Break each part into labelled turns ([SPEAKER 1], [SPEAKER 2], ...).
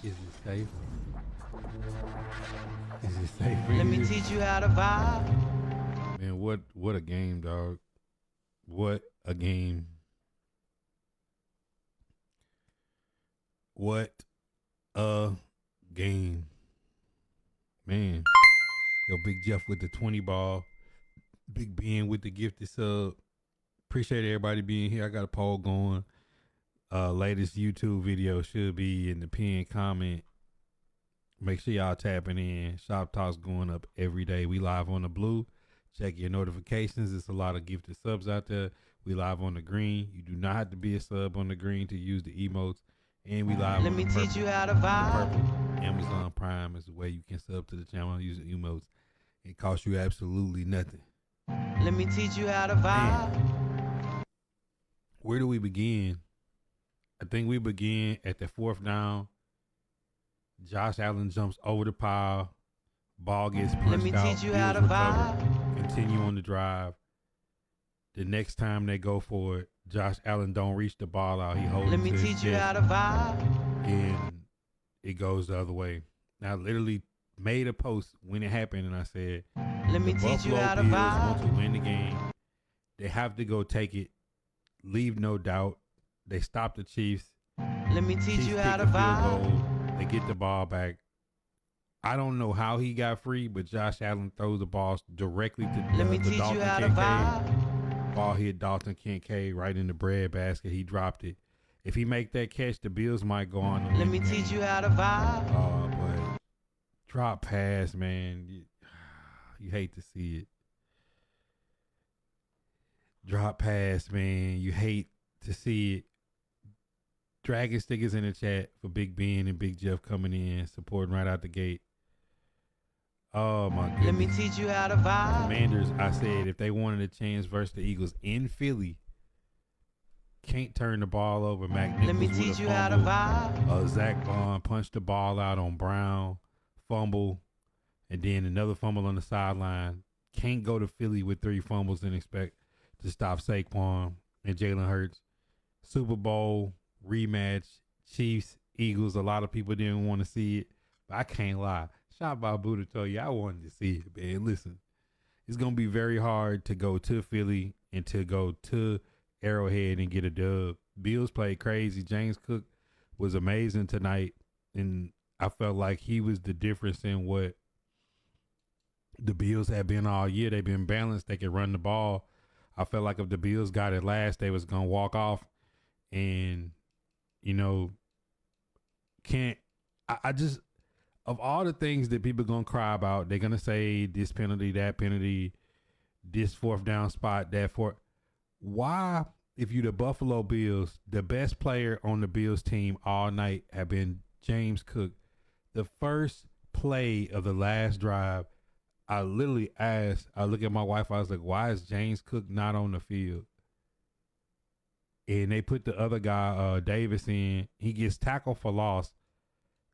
[SPEAKER 1] Is it safe? Is it safe for
[SPEAKER 2] Let
[SPEAKER 1] you?
[SPEAKER 2] me teach you how to vibe.
[SPEAKER 1] Man, what a game, dog. What a game. What a game. Man. Yo, Big Jeff with the 20 ball. Big Ben with the gifted sub. Appreciate everybody being here. I got a poll going. Latest YouTube video should be in the pinned comment. Make sure y'all tapping in. Shop Talks going up every day. We live on the blue. Check your notifications. There's a lot of gifted subs out there. We live on the green. You do not have to be a sub on the green to use the emotes. And we live
[SPEAKER 2] Let
[SPEAKER 1] on the
[SPEAKER 2] me
[SPEAKER 1] purple.
[SPEAKER 2] teach you how to
[SPEAKER 1] The
[SPEAKER 2] vibe.
[SPEAKER 1] purple. Amazon Prime is the way you can sub to the channel using emotes. It costs you absolutely nothing.
[SPEAKER 2] Let me teach you how to vibe.
[SPEAKER 1] Man, where do we begin? I think we begin at the fourth down. Josh Allen jumps over the pile. Ball gets punched out.
[SPEAKER 2] Let me teach you how to
[SPEAKER 1] recover.
[SPEAKER 2] vibe.
[SPEAKER 1] Continue on the drive. The next time they go for it, Josh Allen don't reach the ball out. He holds
[SPEAKER 2] Let
[SPEAKER 1] it
[SPEAKER 2] me
[SPEAKER 1] to his
[SPEAKER 2] teach you
[SPEAKER 1] chest,
[SPEAKER 2] how to vibe.
[SPEAKER 1] and it goes the other way. I literally made a post when it happened, and I said,
[SPEAKER 2] Let me
[SPEAKER 1] the
[SPEAKER 2] teach you
[SPEAKER 1] Buffalo
[SPEAKER 2] how to
[SPEAKER 1] Bills want to
[SPEAKER 2] vibe.
[SPEAKER 1] win the game. They have to go take it. Leave no doubt. They stop the Chiefs.
[SPEAKER 2] Let me teach
[SPEAKER 1] Chiefs
[SPEAKER 2] you
[SPEAKER 1] kick
[SPEAKER 2] how to
[SPEAKER 1] a field
[SPEAKER 2] vibe.
[SPEAKER 1] goal. They get the ball back. I don't know how he got free, but Josh Allen throws the ball directly to
[SPEAKER 2] Let me
[SPEAKER 1] the
[SPEAKER 2] teach you
[SPEAKER 1] Dalton
[SPEAKER 2] how to
[SPEAKER 1] Kincaid.
[SPEAKER 2] vibe.
[SPEAKER 1] Ball hit Dalton Kincaid right in the bread basket. He dropped it. If he make that catch, the Bills might go on to win
[SPEAKER 2] Let me
[SPEAKER 1] the
[SPEAKER 2] teach
[SPEAKER 1] game.
[SPEAKER 2] you how to vibe.
[SPEAKER 1] But drop pass, man. You hate to see it. Drop pass, man. You hate to see it. Dragon stickers in the chat for Big Ben and Big Jeff coming in, supporting right out the gate. Oh my goodness.
[SPEAKER 2] Let me teach you how to vibe.
[SPEAKER 1] Commanders, I said if they wanted a chance versus the Eagles in Philly, can't turn the ball over. Mac Nichols
[SPEAKER 2] Let me
[SPEAKER 1] with
[SPEAKER 2] teach
[SPEAKER 1] a
[SPEAKER 2] you how to
[SPEAKER 1] fumble.
[SPEAKER 2] vibe.
[SPEAKER 1] Zach Bond punched the ball out on Brown, fumble, and then another fumble on the sideline. Can't go to Philly with 3 fumbles and expect to stop Saquon and Jalen Hurts. Super Bowl rematch, Chiefs, Eagles. A lot of people didn't want to see it, but I can't lie. Shout out Buddha told you I wanted to see it, man. Listen, it's gonna be very hard to go to Philly and to go to Arrowhead and get a dub. Bills played crazy. James Cook was amazing tonight, and I felt like he was the difference in what the Bills have been all year. They've been balanced. They can run the ball. I felt like if the Bills got it last, they was gonna walk off, and you know, can't. I just of all the things that people gonna cry about, they're gonna say this penalty, that penalty, this fourth down spot, that fourth. Why, if you the Buffalo Bills, the best player on the Bills team all night have been James Cook. The first play of the last drive, I literally asked, I look at my wife, I was like, why is James Cook not on the field? And they put the other guy, Davis, in. He gets tackled for loss.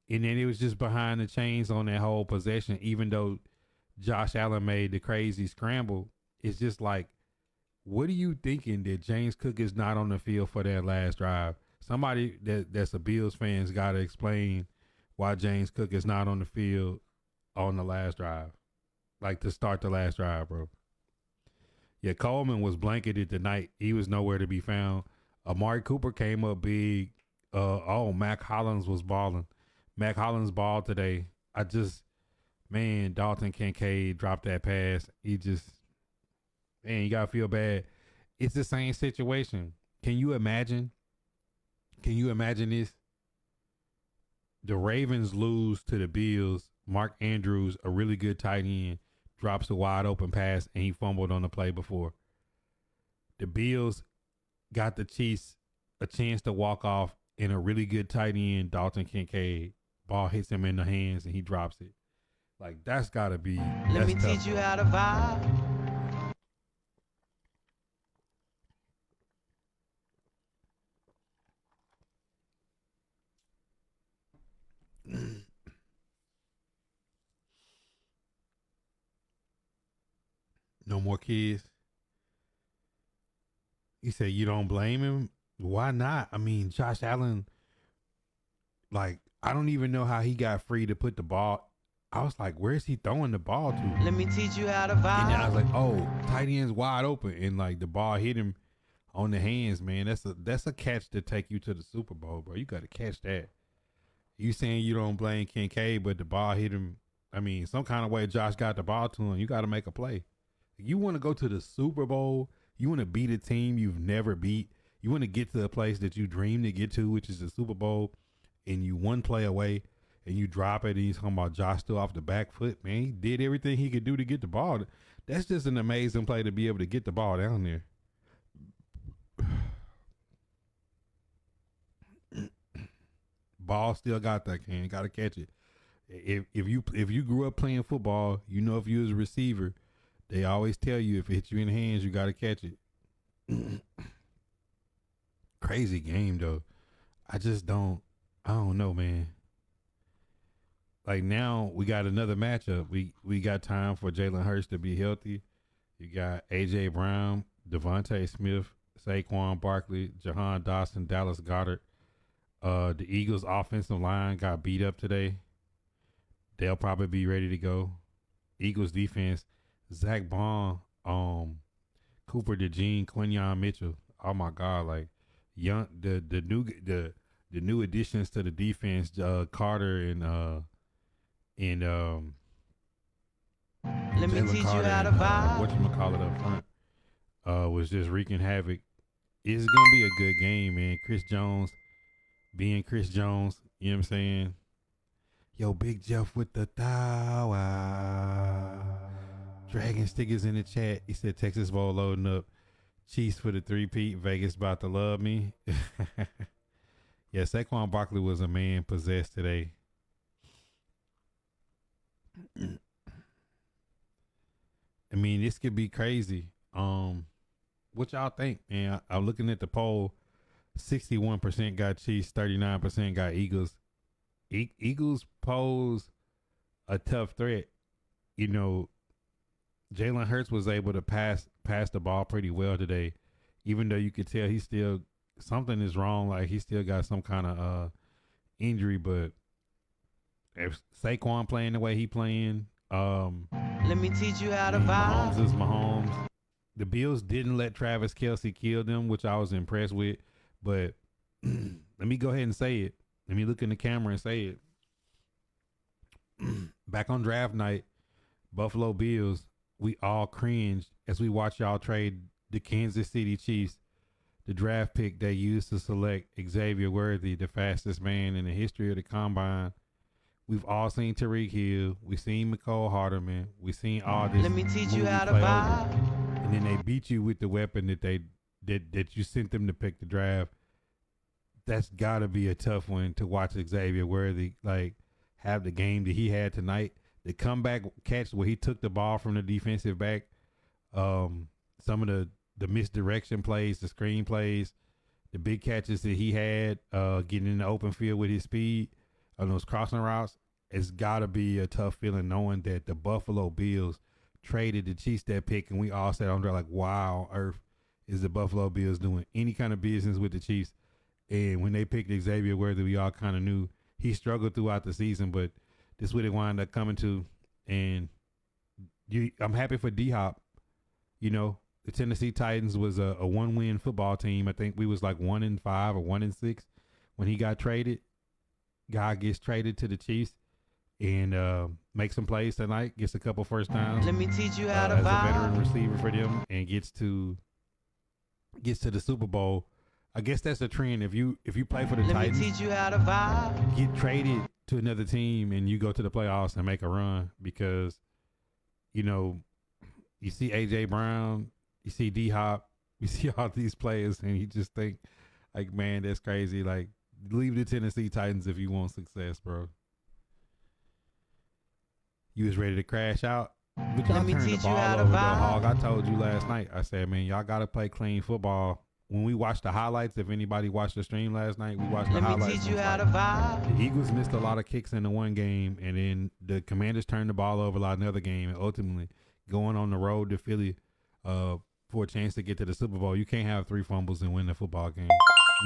[SPEAKER 1] And then it was just behind the chains on that whole possession, even though Josh Allen made the crazy scramble. It's just like, what are you thinking that James Cook is not on the field for that last drive? Somebody that's a Bills fan's got to explain why James Cook is not on the field on the last drive, like to start the last drive, bro. Yeah, Coleman was blanketed tonight. He was nowhere to be found. Amari Cooper came up big. Mac Hollins was balling. Mac Hollins balled today. Man, Dalton Kincaid dropped that pass. Man, you gotta feel bad. It's the same situation. Can you imagine? Can you imagine this? The Ravens lose to the Bills. Mark Andrews, a really good tight end, drops a wide open pass and he fumbled on the play before. The Bills got the Chiefs a chance to walk off in a really good tight end, Dalton Kincaid. Ball hits him in the hands and he drops it. Like, that's gotta be.
[SPEAKER 2] Let me
[SPEAKER 1] tough,
[SPEAKER 2] teach you
[SPEAKER 1] bro.
[SPEAKER 2] how to vibe.
[SPEAKER 1] No more kids. He said you don't blame him. Why not? I mean, Josh Allen, like, I don't even know how he got free to put the ball. I was like, where's he throwing the ball to?
[SPEAKER 2] Let me teach you how to
[SPEAKER 1] And then I was
[SPEAKER 2] vibe.
[SPEAKER 1] like, oh, tight end's wide open, and like the ball hit him on the hands, man. That's a catch to take you to the Super Bowl, bro. You got to catch that. You saying you don't blame Kincaid, but the ball hit him. I mean, some kind of way Josh got the ball to him. You got to make a play. You want to go to the Super Bowl. You want to beat a team you've never beat. You want to get to a place that you dream to get to, which is the Super Bowl, and you one play away, and you drop it. And he's talking about Josh still off the back foot. Man, he did everything he could do to get the ball. That's just an amazing play to be able to get the ball down there. Ball still got that, Ken. Got to catch it. If you grew up playing football, you know if you was a receiver, they always tell you if it hits you in the hands, you got to catch it. Crazy game though. I just don't. I don't know, man. Like now we got another matchup. We got time for Jalen Hurts to be healthy. You got AJ Brown, Devontae Smith, Saquon Barkley, Jahan Dawson, Dallas Goedert. The Eagles' offensive line got beat up today. They'll probably be ready to go. Eagles defense, Zach Bond, Cooper DeJean, Quinyon Mitchell. Oh my God, like young the new additions to the defense, Carter and
[SPEAKER 2] Let me
[SPEAKER 1] Jalen
[SPEAKER 2] teach you
[SPEAKER 1] Carter
[SPEAKER 2] how to
[SPEAKER 1] and
[SPEAKER 2] vibe.
[SPEAKER 1] whatchamacallit up front was just wreaking havoc. It's gonna be a good game, man. Chris Jones being Chris Jones, you know what I'm saying? Yo, Big Jeff with the tower. Dragon stickers in the chat. He said Texas Bowl loading up. Chiefs for the 3-peat. Vegas about to love me. Yeah, Saquon Barkley was a man possessed today. I mean, this could be crazy. What y'all think, man? I'm looking at the poll. 61% got Chiefs, 39% got Eagles. Eagles pose a tough threat. You know, Jalen Hurts was able to pass the ball pretty well today, even though you could tell he still something is wrong. Like he still got some kind of injury. But if Saquon playing the way he playing,
[SPEAKER 2] Let me teach you how to
[SPEAKER 1] Mahomes is
[SPEAKER 2] vibe.
[SPEAKER 1] Mahomes. The Bills didn't let Travis Kelce kill them, which I was impressed with. But let me go ahead and say it. Let me look in the camera and say it. Back on draft night, Buffalo Bills, we all cringed as we watched y'all trade the Kansas City Chiefs, the draft pick they used to select Xavier Worthy, the fastest man in the history of the combine. We've all seen Tariq Hill. We've seen McCole Hardeman. We've seen all this
[SPEAKER 2] Let me teach you
[SPEAKER 1] movie
[SPEAKER 2] how to
[SPEAKER 1] play over.
[SPEAKER 2] vibe.
[SPEAKER 1] And then they beat you with the weapon that you sent them to pick the draft. That's got to be a tough one to watch Xavier Worthy like have the game that he had tonight. The comeback catch where he took the ball from the defensive back, some of the misdirection plays, the screen plays, the big catches that he had, getting in the open field with his speed on those crossing routes. It's got to be a tough feeling knowing that the Buffalo Bills traded the Chiefs that pick, and we all sat on there like, wow, Earth is the Buffalo Bills doing any kind of business with the Chiefs. And when they picked Xavier Worthy, we all kind of knew he struggled throughout the season, but this is what it wound up coming to. And I'm happy for D-Hop. You know, the Tennessee Titans was a one-win football team. I think we was like 1-5 or 1-6 when he got traded. Guy gets traded to the Chiefs and makes some plays tonight, gets a couple first downs.
[SPEAKER 2] Let me teach you how to
[SPEAKER 1] as a veteran
[SPEAKER 2] vibe.
[SPEAKER 1] receiver for them, and gets to the Super Bowl. I guess that's a trend. If you play for the
[SPEAKER 2] Let me
[SPEAKER 1] Titans,
[SPEAKER 2] teach you how to vibe.
[SPEAKER 1] get traded to another team and you go to the playoffs and make a run because, you know, you see AJ Brown, you see D Hop, you see all these players, and you just think, like, man, that's crazy. Like, leave the Tennessee Titans if you want success, bro. You was ready to crash out. But y'all
[SPEAKER 2] Let me
[SPEAKER 1] turned the
[SPEAKER 2] teach you
[SPEAKER 1] ball
[SPEAKER 2] how to
[SPEAKER 1] over, though,
[SPEAKER 2] vibe.
[SPEAKER 1] Hog. I told you last night. I said, man, y'all got to play clean football. When we watched the highlights, if anybody watched the stream last night, we watched the
[SPEAKER 2] Let me
[SPEAKER 1] highlights.
[SPEAKER 2] teach you how to
[SPEAKER 1] The
[SPEAKER 2] vibe.
[SPEAKER 1] Eagles missed a lot of kicks in the one game, and then the Commanders turned the ball over a lot in the other game, and ultimately going on the road to Philly for a chance to get to the Super Bowl. You can't have 3 fumbles and win the football game.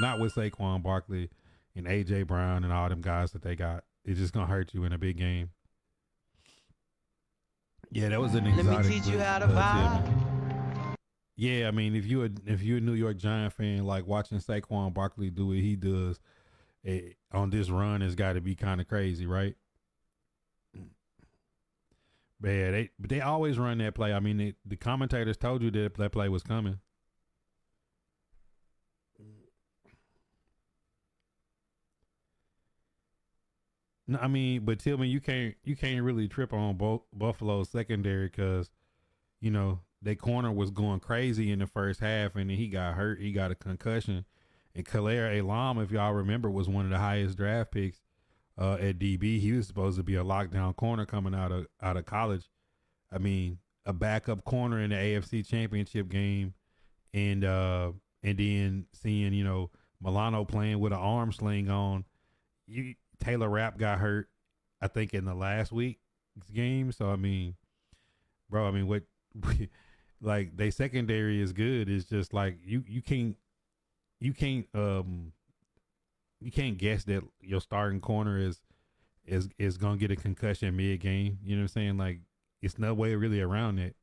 [SPEAKER 1] Not with Saquon Barkley and AJ Brown and all them guys that they got. It's just gonna hurt you in a big game. Yeah, that was an
[SPEAKER 2] Let me
[SPEAKER 1] exotic
[SPEAKER 2] teach you
[SPEAKER 1] look,
[SPEAKER 2] how to
[SPEAKER 1] Tillman.
[SPEAKER 2] vibe.
[SPEAKER 1] Yeah, I mean, if you're a New York Giant fan, like watching Saquon Barkley do what he does on this run has got to be kind of crazy, right? But yeah, they always run that play. I mean, the commentators told you that that play was coming. No, I mean, but Tillman, you can't really trip on Buffalo's secondary because their corner was going crazy in the first half, and then he got hurt. He got a concussion, and Khalil Elam, if y'all remember, was one of the highest draft picks at DB. He was supposed to be a lockdown corner coming out of college. I mean, a backup corner in the AFC Championship game, and then seeing Milano playing with an arm sling on. Taylor Rapp got hurt, I think, in the last week's game. So I mean, bro, I mean, what like they secondary is good. It's just like you can't you can't guess that your starting corner is gonna get a concussion mid game. You know what I'm saying? Like it's no way really around that.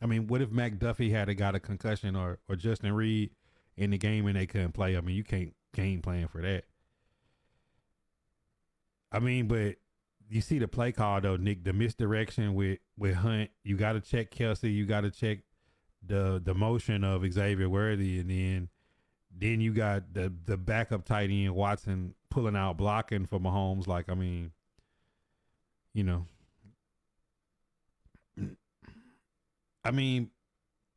[SPEAKER 1] I mean, what if McDuffie had got a concussion or Justin Reid in the game and they couldn't play? I mean, you can't game plan for that. I mean, but you see the play call though, Nick. The misdirection with Hunt. You got to check Kelsey. You got to check the motion of Xavier Worthy, and then you got the backup tight end Watson pulling out blocking for Mahomes. Like I mean, you know, I mean,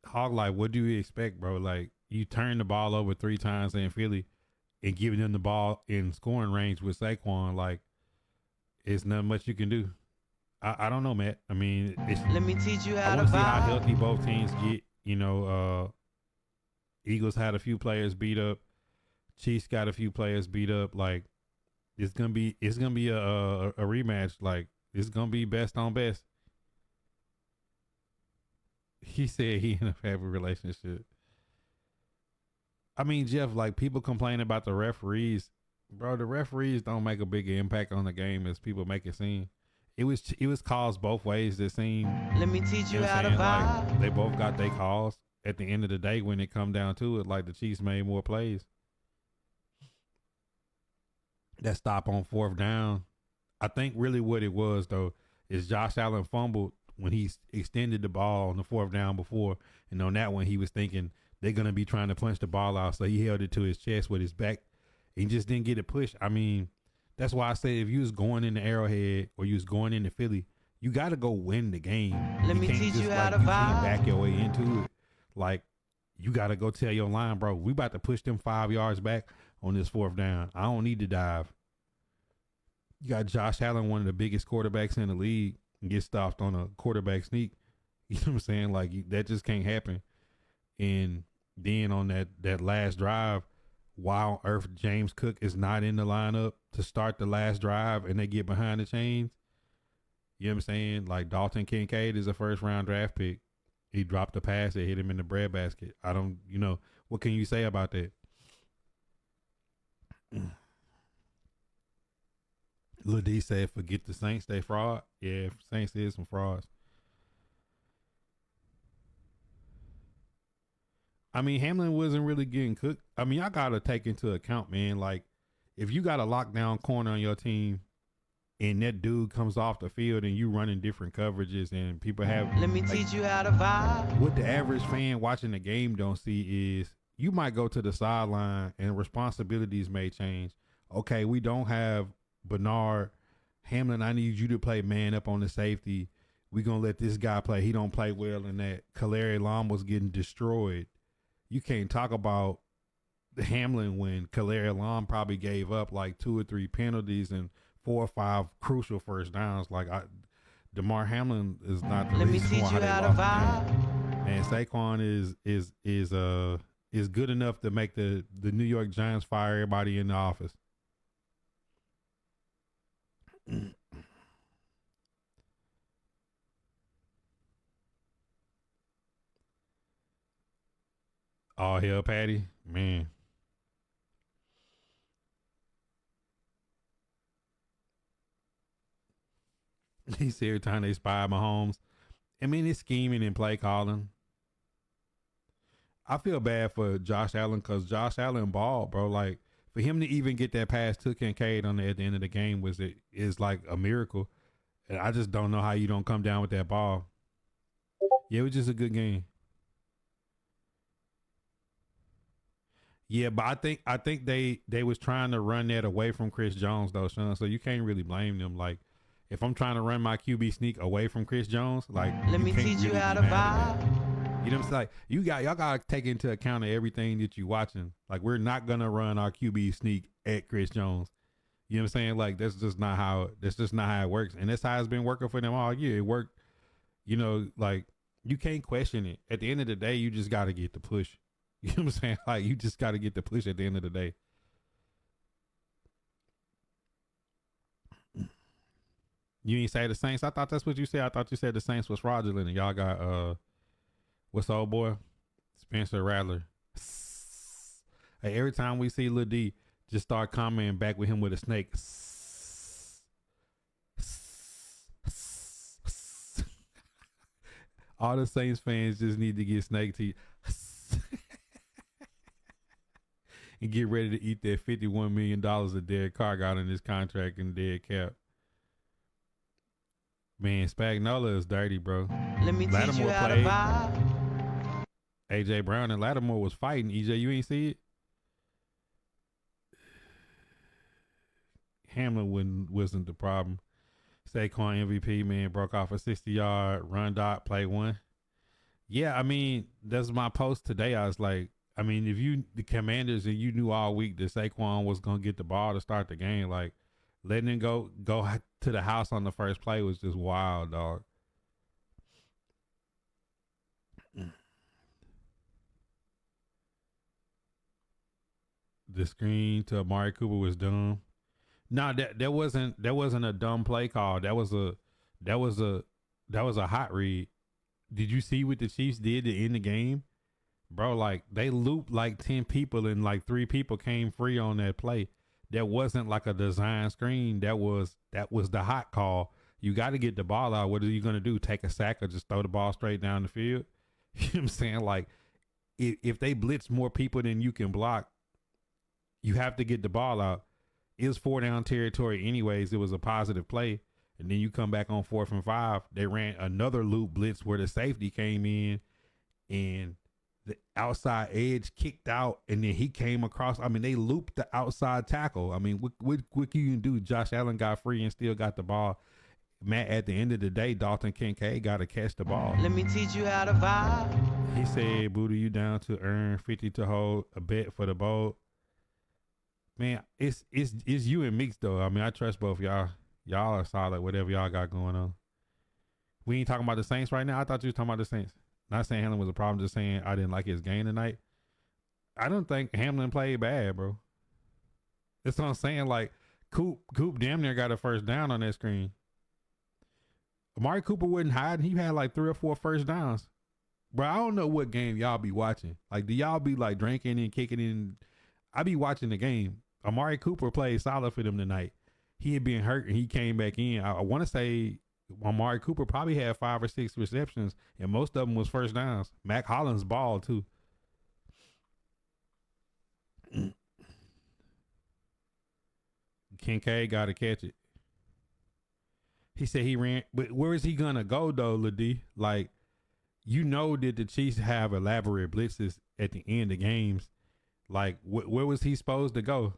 [SPEAKER 1] Hog like, what do you expect, bro? Like you turn the ball over 3 times in Philly and giving them the ball in scoring range with Saquon, like it's not much you can do. I don't know, Matt. I mean,
[SPEAKER 2] Let me teach you
[SPEAKER 1] I
[SPEAKER 2] how to
[SPEAKER 1] want to see how healthy
[SPEAKER 2] vibe.
[SPEAKER 1] both teams get. Eagles had a few players beat up. Chiefs got a few players beat up. Like it's gonna be a rematch. Like it's gonna be best on best. He said he in a happy relationship. I mean, Jeff, like people complain about the referees, bro. The referees don't make a big impact on the game as people make it seem. It was caused both ways. It seemed,
[SPEAKER 2] Let me teach
[SPEAKER 1] you
[SPEAKER 2] you
[SPEAKER 1] know what
[SPEAKER 2] how
[SPEAKER 1] I'm
[SPEAKER 2] to
[SPEAKER 1] saying? Like they
[SPEAKER 2] vibe.
[SPEAKER 1] both got their calls. At the end of the day, when it come down to it, like the Chiefs made more plays. That stop on fourth down, I think really what it was though is Josh Allen fumbled when he extended the ball on the fourth down before, and on that one he was thinking they're gonna be trying to punch the ball out, so he held it to his chest with his back. He just didn't get it pushed. I mean, that's why I say if you was going in the Arrowhead or you was going into Philly, you got to go win the game.
[SPEAKER 2] Let
[SPEAKER 1] You
[SPEAKER 2] me
[SPEAKER 1] can't
[SPEAKER 2] teach you
[SPEAKER 1] just
[SPEAKER 2] how
[SPEAKER 1] like
[SPEAKER 2] to
[SPEAKER 1] you can't back your way
[SPEAKER 2] vibe.
[SPEAKER 1] into it. Like you got to go tell your line, bro. We about to push them 5 yards back on this fourth down. I don't need to dive. You got Josh Allen, one of the biggest quarterbacks in the league, and get stopped on a quarterback sneak. You know what I'm saying? Like that just can't happen. And then on that last drive, why on earth James Cook is not in the lineup to start the last drive and they get behind the chains? You know what I'm saying? Like Dalton Kincaid is a first round draft pick. He dropped a pass that hit him in the breadbasket. I don't, what can you say about that? Lil D said, forget the Saints, they fraud. Yeah, Saints is some frauds. I mean, Hamlin wasn't really getting cooked. I mean, I gotta take into account, man. Like, if you got a lockdown corner on your team and that dude comes off the field and you running different coverages and people have
[SPEAKER 2] Let me
[SPEAKER 1] like
[SPEAKER 2] teach you how to
[SPEAKER 1] what the
[SPEAKER 2] vibe.
[SPEAKER 1] average fan watching the game don't see is you might go to the sideline and responsibilities may change. Okay, we don't have Bernard Hamlin. I need you to play man up on the safety. We gonna let this guy play. He don't play well in that. Kaleri Lam was getting destroyed. You can't talk about Hamlin when Kaleri Lam probably gave up like 2 or 3 penalties and 4 or 5 crucial first downs. Like DeMar Hamlin is not the
[SPEAKER 2] Let me
[SPEAKER 1] reason
[SPEAKER 2] teach
[SPEAKER 1] why
[SPEAKER 2] you
[SPEAKER 1] they
[SPEAKER 2] how to
[SPEAKER 1] lost the game.
[SPEAKER 2] vibe.
[SPEAKER 1] And Saquon is good enough to make the New York Giants fire everybody in the office. All hell, Patty, man. He said every time they spy Mahomes. I mean, it's scheming and play calling. I feel bad for Josh Allen because Josh Allen balled, bro. Like for him to even get that pass to Kincaid on at the end of the game is like a miracle. And I just don't know how you don't come down with that ball. Yeah, it was just a good game. Yeah, but I think they was trying to run that away from Chris Jones though, Sean. So you can't really blame them. Like if I'm trying to run my QB sneak away from Chris Jones, like
[SPEAKER 2] Let
[SPEAKER 1] you
[SPEAKER 2] me
[SPEAKER 1] can't
[SPEAKER 2] teach you
[SPEAKER 1] really
[SPEAKER 2] how
[SPEAKER 1] be
[SPEAKER 2] to
[SPEAKER 1] mad at that.
[SPEAKER 2] vibe.
[SPEAKER 1] You know what I'm saying? Like y'all gotta take into account of everything that you watching. Like we're not gonna run our QB sneak at Chris Jones. You know what I'm saying? Like that's just not how it works. And that's how it's been working for them all year. It worked, like you can't question it. At the end of the day, you just gotta get the push. You know what I'm saying? Like you just gotta get the push at the end of the day. You ain't say the Saints. I thought that's what you said. I thought you said the Saints was fraudulent and y'all got what's the old boy? Spencer Rattler. Hey, every time we see Lil D, just start commenting back with him with a snake. All the Saints fans just need to get snake teeth and get ready to eat that $51 million a Derek Carr got in his contract and dead cap. Man, Spagnola is dirty, bro.
[SPEAKER 2] Let me teach you
[SPEAKER 1] Lattimore
[SPEAKER 2] how to
[SPEAKER 1] played.
[SPEAKER 2] vibe.
[SPEAKER 1] AJ Brown and Lattimore was fighting. EJ, you ain't see it? Hamlin wasn't the problem. Saquon MVP, man, broke off a 60-yard run dot, play one. Yeah, I mean, that's my post today. I was like, I mean, if you the Commanders and you knew all week that Saquon was gonna get the ball to start the game, like letting him go to the house on the first play was just wild, dog. The screen to Amari Cooper was dumb. No, that wasn't a dumb play call. That was a that was a hot read. Did you see what the Chiefs did to end the game? Bro, like they looped like 10 people and like 3 people came free on that play. That wasn't like a design screen. That was the hot call. You got to get the ball out. What are you going to do? Take a sack or just throw the ball straight down the field? You know what I'm saying? Like if they blitz more people than you can block, you have to get the ball out. It was 4 down territory anyways. It was a positive play. And then you come back on 4th and 5. They ran another loop blitz where the safety came in and the outside edge kicked out, and then he came across. I mean, they looped the outside tackle. I mean, what can you do? Josh Allen got free and still got the ball. Matt, at the end of the day, Dalton Kincaid got to catch the ball.
[SPEAKER 2] Let me teach you how to vibe.
[SPEAKER 1] He said, Booty, you down to earn 50 to hold a bet for the bowl. Man, it's you and Meeks, though. I mean, I trust both y'all. Y'all are solid, whatever y'all got going on. We ain't talking about the Saints right now. I thought you was talking about the Saints. Not saying Hamlin was a problem, just saying I didn't like his game tonight. I don't think Hamlin played bad, bro. That's what I'm saying. Like, Coop damn near got a first down on that screen. Amari Cooper wasn't hiding. He had like 3 or 4 first downs. Bro, I don't know what game y'all be watching. Like, do y'all be like drinking and kicking in? I be watching the game. Amari Cooper played solid for them tonight. He had been hurt and he came back in. I want to say Amari Cooper probably had 5 or 6 receptions, and most of them was first downs. Mac Hollins balled too. Kincaid got to catch it. He said he ran, but where is he gonna go though, Lady? Like, you know that the Chiefs have elaborate blitzes at the end of games. Like, where was he supposed to go?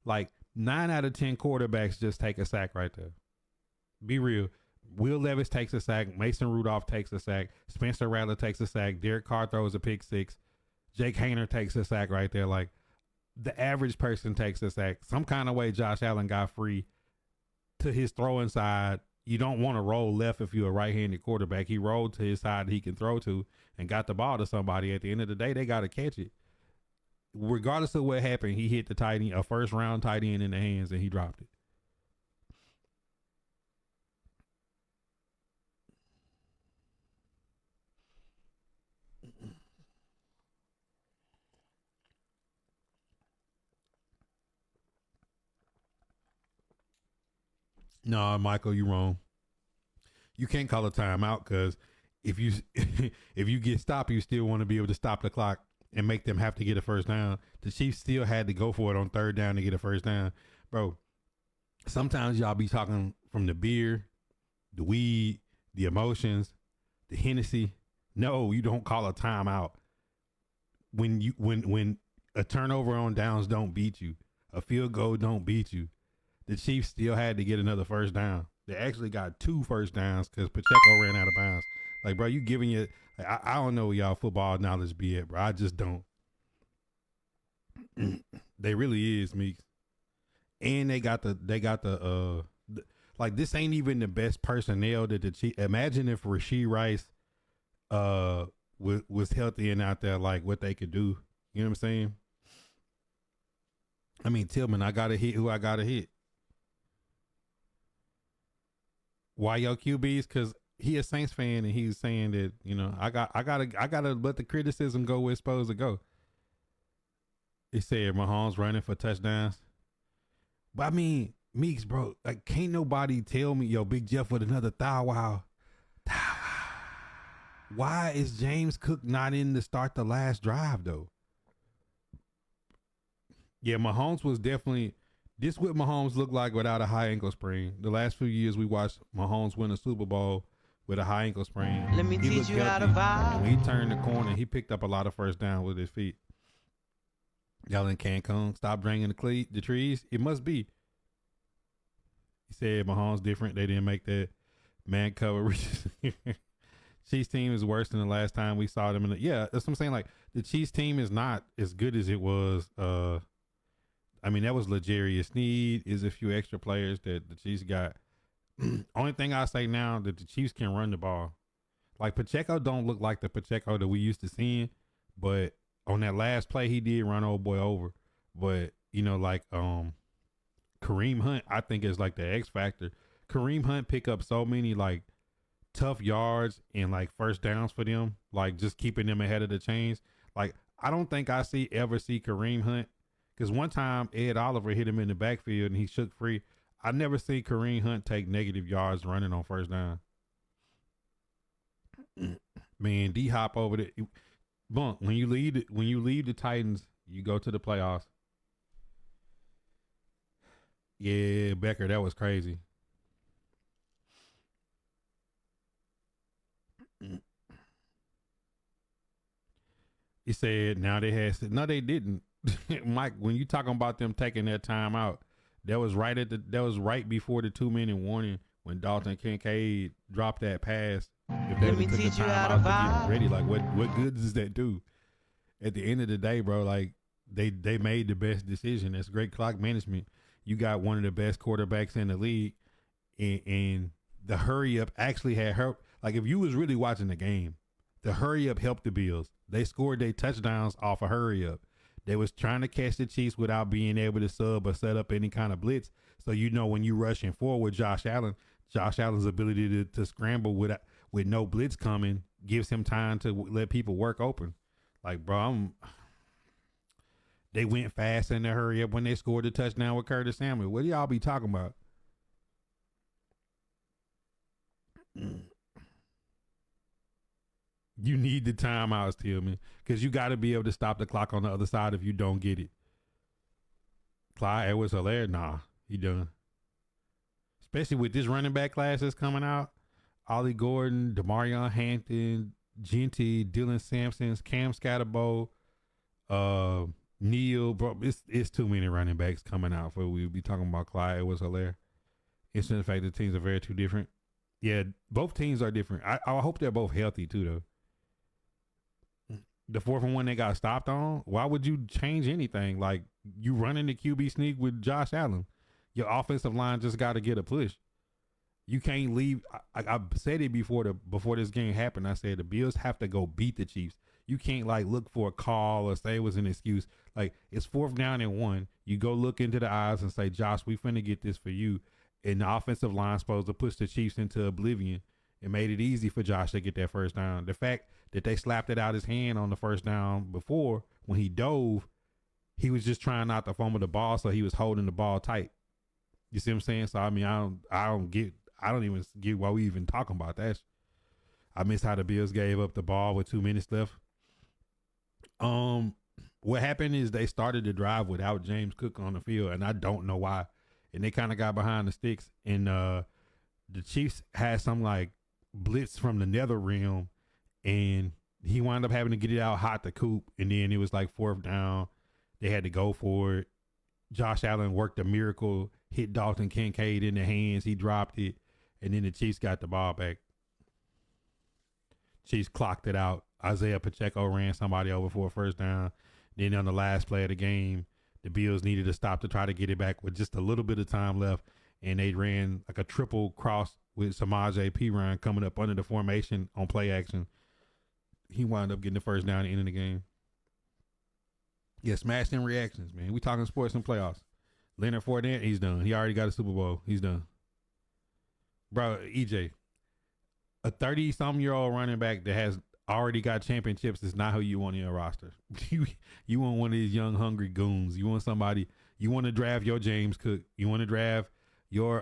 [SPEAKER 1] Like 9 out of 10 quarterbacks just take a sack right there. Be real. Will Levis takes a sack. Mason Rudolph takes a sack. Spencer Rattler takes a sack. Derek Carr throws a pick 6. Jake Hayner takes a sack right there. Like, the average person takes a sack. Some kind of way Josh Allen got free to his throwing side. You don't want to roll left if you're a right-handed quarterback. He rolled to his side he can throw to and got the ball to somebody. At the end of the day, they got to catch it. Regardless of what happened, he hit the tight end, a first-round tight end in the hands, and he dropped it. No, Michael, you wrong. You can't call a timeout because if you if you get stopped, you still want to be able to stop the clock and make them have to get a first down. The Chiefs still had to go for it on third down to get a first down, bro. Sometimes y'all be talking from the beer, the weed, the emotions, the Hennessy. No, you don't call a timeout when a turnover on downs don't beat you, a field goal don't beat you. The Chiefs still had to get another first down. They actually got 2 first downs because Pacheco ran out of bounds. Like, bro, you giving it. Like, I don't know where y'all football knowledge be at, bro. I just don't. They really is, Meeks. And they got the like, this ain't even the best personnel that the Chiefs. Imagine if Rashee Rice was healthy and out there, like what they could do. You know what I'm saying? I mean, Tillman, I gotta hit who I gotta hit. Why your QBs? Because he a Saints fan and he's saying that, you know, I gotta let the criticism go where it's supposed to go. He said Mahomes running for touchdowns. But I mean, Meeks, bro, like, can't nobody tell me, yo, Big Jeff with another thou wow. Why is James Cook not in to start the last drive, though? Yeah, Mahomes was definitely, this what Mahomes looked like without a high ankle sprain. The last few years we watched Mahomes win a Super Bowl with a high ankle sprain.
[SPEAKER 2] Let me
[SPEAKER 1] He
[SPEAKER 2] teach
[SPEAKER 1] looked
[SPEAKER 2] you how to
[SPEAKER 1] healthy.
[SPEAKER 2] vibe.
[SPEAKER 1] And when he turned the corner, he picked up a lot of first down with his feet. Y'all in Cancun, stop drinking the trees. It must be. He said Mahomes different. They didn't make that man cover. Chiefs team is worse than the last time we saw them. Yeah, that's what I'm saying. Like, the Chiefs team is not as good as it was. I mean, that was L'Jarius Sneed. Is a few extra players that the Chiefs got. Only thing I say now that the Chiefs can run the ball. Like, Pacheco don't look like the Pacheco that we used to seeing, but on that last play he did run old boy over. But, you know, like Kareem Hunt, I think, is like the X factor. Kareem Hunt pick up so many like tough yards and like first downs for them, like just keeping them ahead of the chains. Like, I don't think I ever see Kareem Hunt, because one time Ed Oliver hit him in the backfield and he shook free. I never see Kareem Hunt take negative yards running on first down. Man, D Hop over there. Bunk, when you leave the Titans, you go to the playoffs. Yeah, Becker, that was crazy. He said, now they had, no, they didn't. Mike, when you talking about them taking their time out, that was right before the 2-minute warning when Dalton Kincaid dropped that pass. If they
[SPEAKER 2] Let me
[SPEAKER 1] took the
[SPEAKER 2] teach you how
[SPEAKER 1] time
[SPEAKER 2] to
[SPEAKER 1] out to get
[SPEAKER 2] vibe.
[SPEAKER 1] ready, like what good does that do? At the end of the day, bro, like they made the best decision. That's great clock management. You got one of the best quarterbacks in the league, and the hurry up actually had helped. Like, if you was really watching the game, the hurry up helped the Bills. They scored their touchdowns off a hurry up. They was trying to catch the Chiefs without being able to sub or set up any kind of blitz. So, you know, when you rushing forward, Josh Allen's ability to scramble with no blitz coming gives him time to let people work open. Like, bro, they went fast in the hurry up when they scored the touchdown with Curtis Samuel. What do y'all be talking about? You need the timeouts, Tillman, because you got to be able to stop the clock on the other side if you don't get it. Clyde Edwards-Helaire, nah, he done. Especially with this running back class that's coming out. Ollie Gordon, Demarion Hampton, Genty, Dylan Sampson, Cam Scatterbo, Neal, bro. It's too many running backs coming out for we be talking about Clyde Edwards-Helaire. It's in the fact the teams are very too different. Yeah, both teams are different. I hope they're both healthy too, though. The 4th and 1 they got stopped on. Why would you change anything? Like, you running the QB sneak with Josh Allen. Your offensive line just got to get a push. You can't leave. I said it before this game happened. I said the Bills have to go beat the Chiefs. You can't like look for a call or say it was an excuse. Like, it's 4th down and 1. You go look into the eyes and say, Josh, we finna get this for you. And the offensive line supposed to push the Chiefs into oblivion. It made it easy for Josh to get that first down. The fact that they slapped it out his hand on the first down before, when he dove, he was just trying not to fumble the ball, so he was holding the ball tight. You see what I'm saying? So I mean, I don't get. I don't even get why we even talking about that. I miss how the Bills gave up the ball with 2 minutes left. What happened is they started the drive without James Cook on the field, and I don't know why. And they kind of got behind the sticks, and the Chiefs had some like blitz from the nether realm, and he wound up having to get it out hot to Coop, and then it was like 4th down. They had to go for it. Josh Allen worked a miracle, hit Dalton Kincaid in the hands. He dropped it, and then the Chiefs got the ball back. Chiefs clocked it out. Isaiah Pacheco ran somebody over for a 1st down. Then on the last play of the game, the Bills needed to stop to try to get it back with just a little bit of time left, and they ran like a triple cross with Samaje Perine coming up under the formation on play action. He wound up getting the 1st down at the end of the game. Yeah, smashed in reactions, man. We talking sports and playoffs. Leonard Fournette, he's done. He already got a Super Bowl. He's done. Bro, EJ, a 30-something-year-old running back that has already got championships is not who you want in your roster. You want one of these young, hungry goons. You want somebody. You want to draft your James Cook. You want to draft your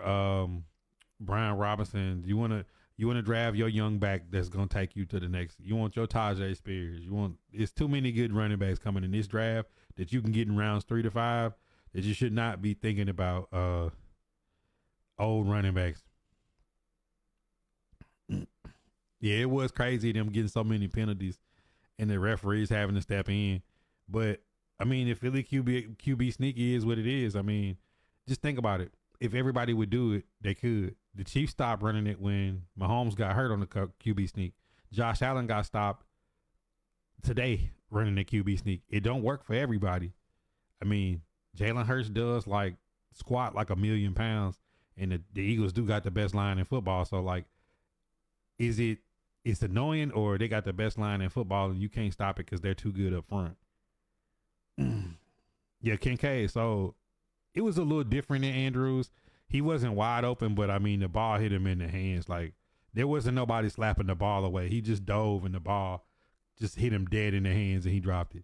[SPEAKER 1] Brian Robinson. You want to draft your young back that's gonna take you to the next. You want your Tajay Spears. It's too many good running backs coming in this draft that you can get in rounds 3 to 5 that you should not be thinking about old running backs. Yeah, it was crazy them getting so many penalties and the referees having to step in. But I mean, if Philly QB sneaky is what it is, I mean, just think about it. If everybody would do it, they could. The Chiefs stopped running it when Mahomes got hurt on the QB sneak. Josh Allen got stopped today running the QB sneak. It don't work for everybody. I mean, Jalen Hurts does like squat like 1,000,000 pounds, and the Eagles do got the best line in football. So like, it's annoying, or they got the best line in football and you can't stop it because they're too good up front. Yeah, Kincaid. So it was a little different than Andrews. He wasn't wide open, but I mean, the ball hit him in the hands. Like, there wasn't nobody slapping the ball away. He just dove and the ball just hit him dead in the hands and he dropped it.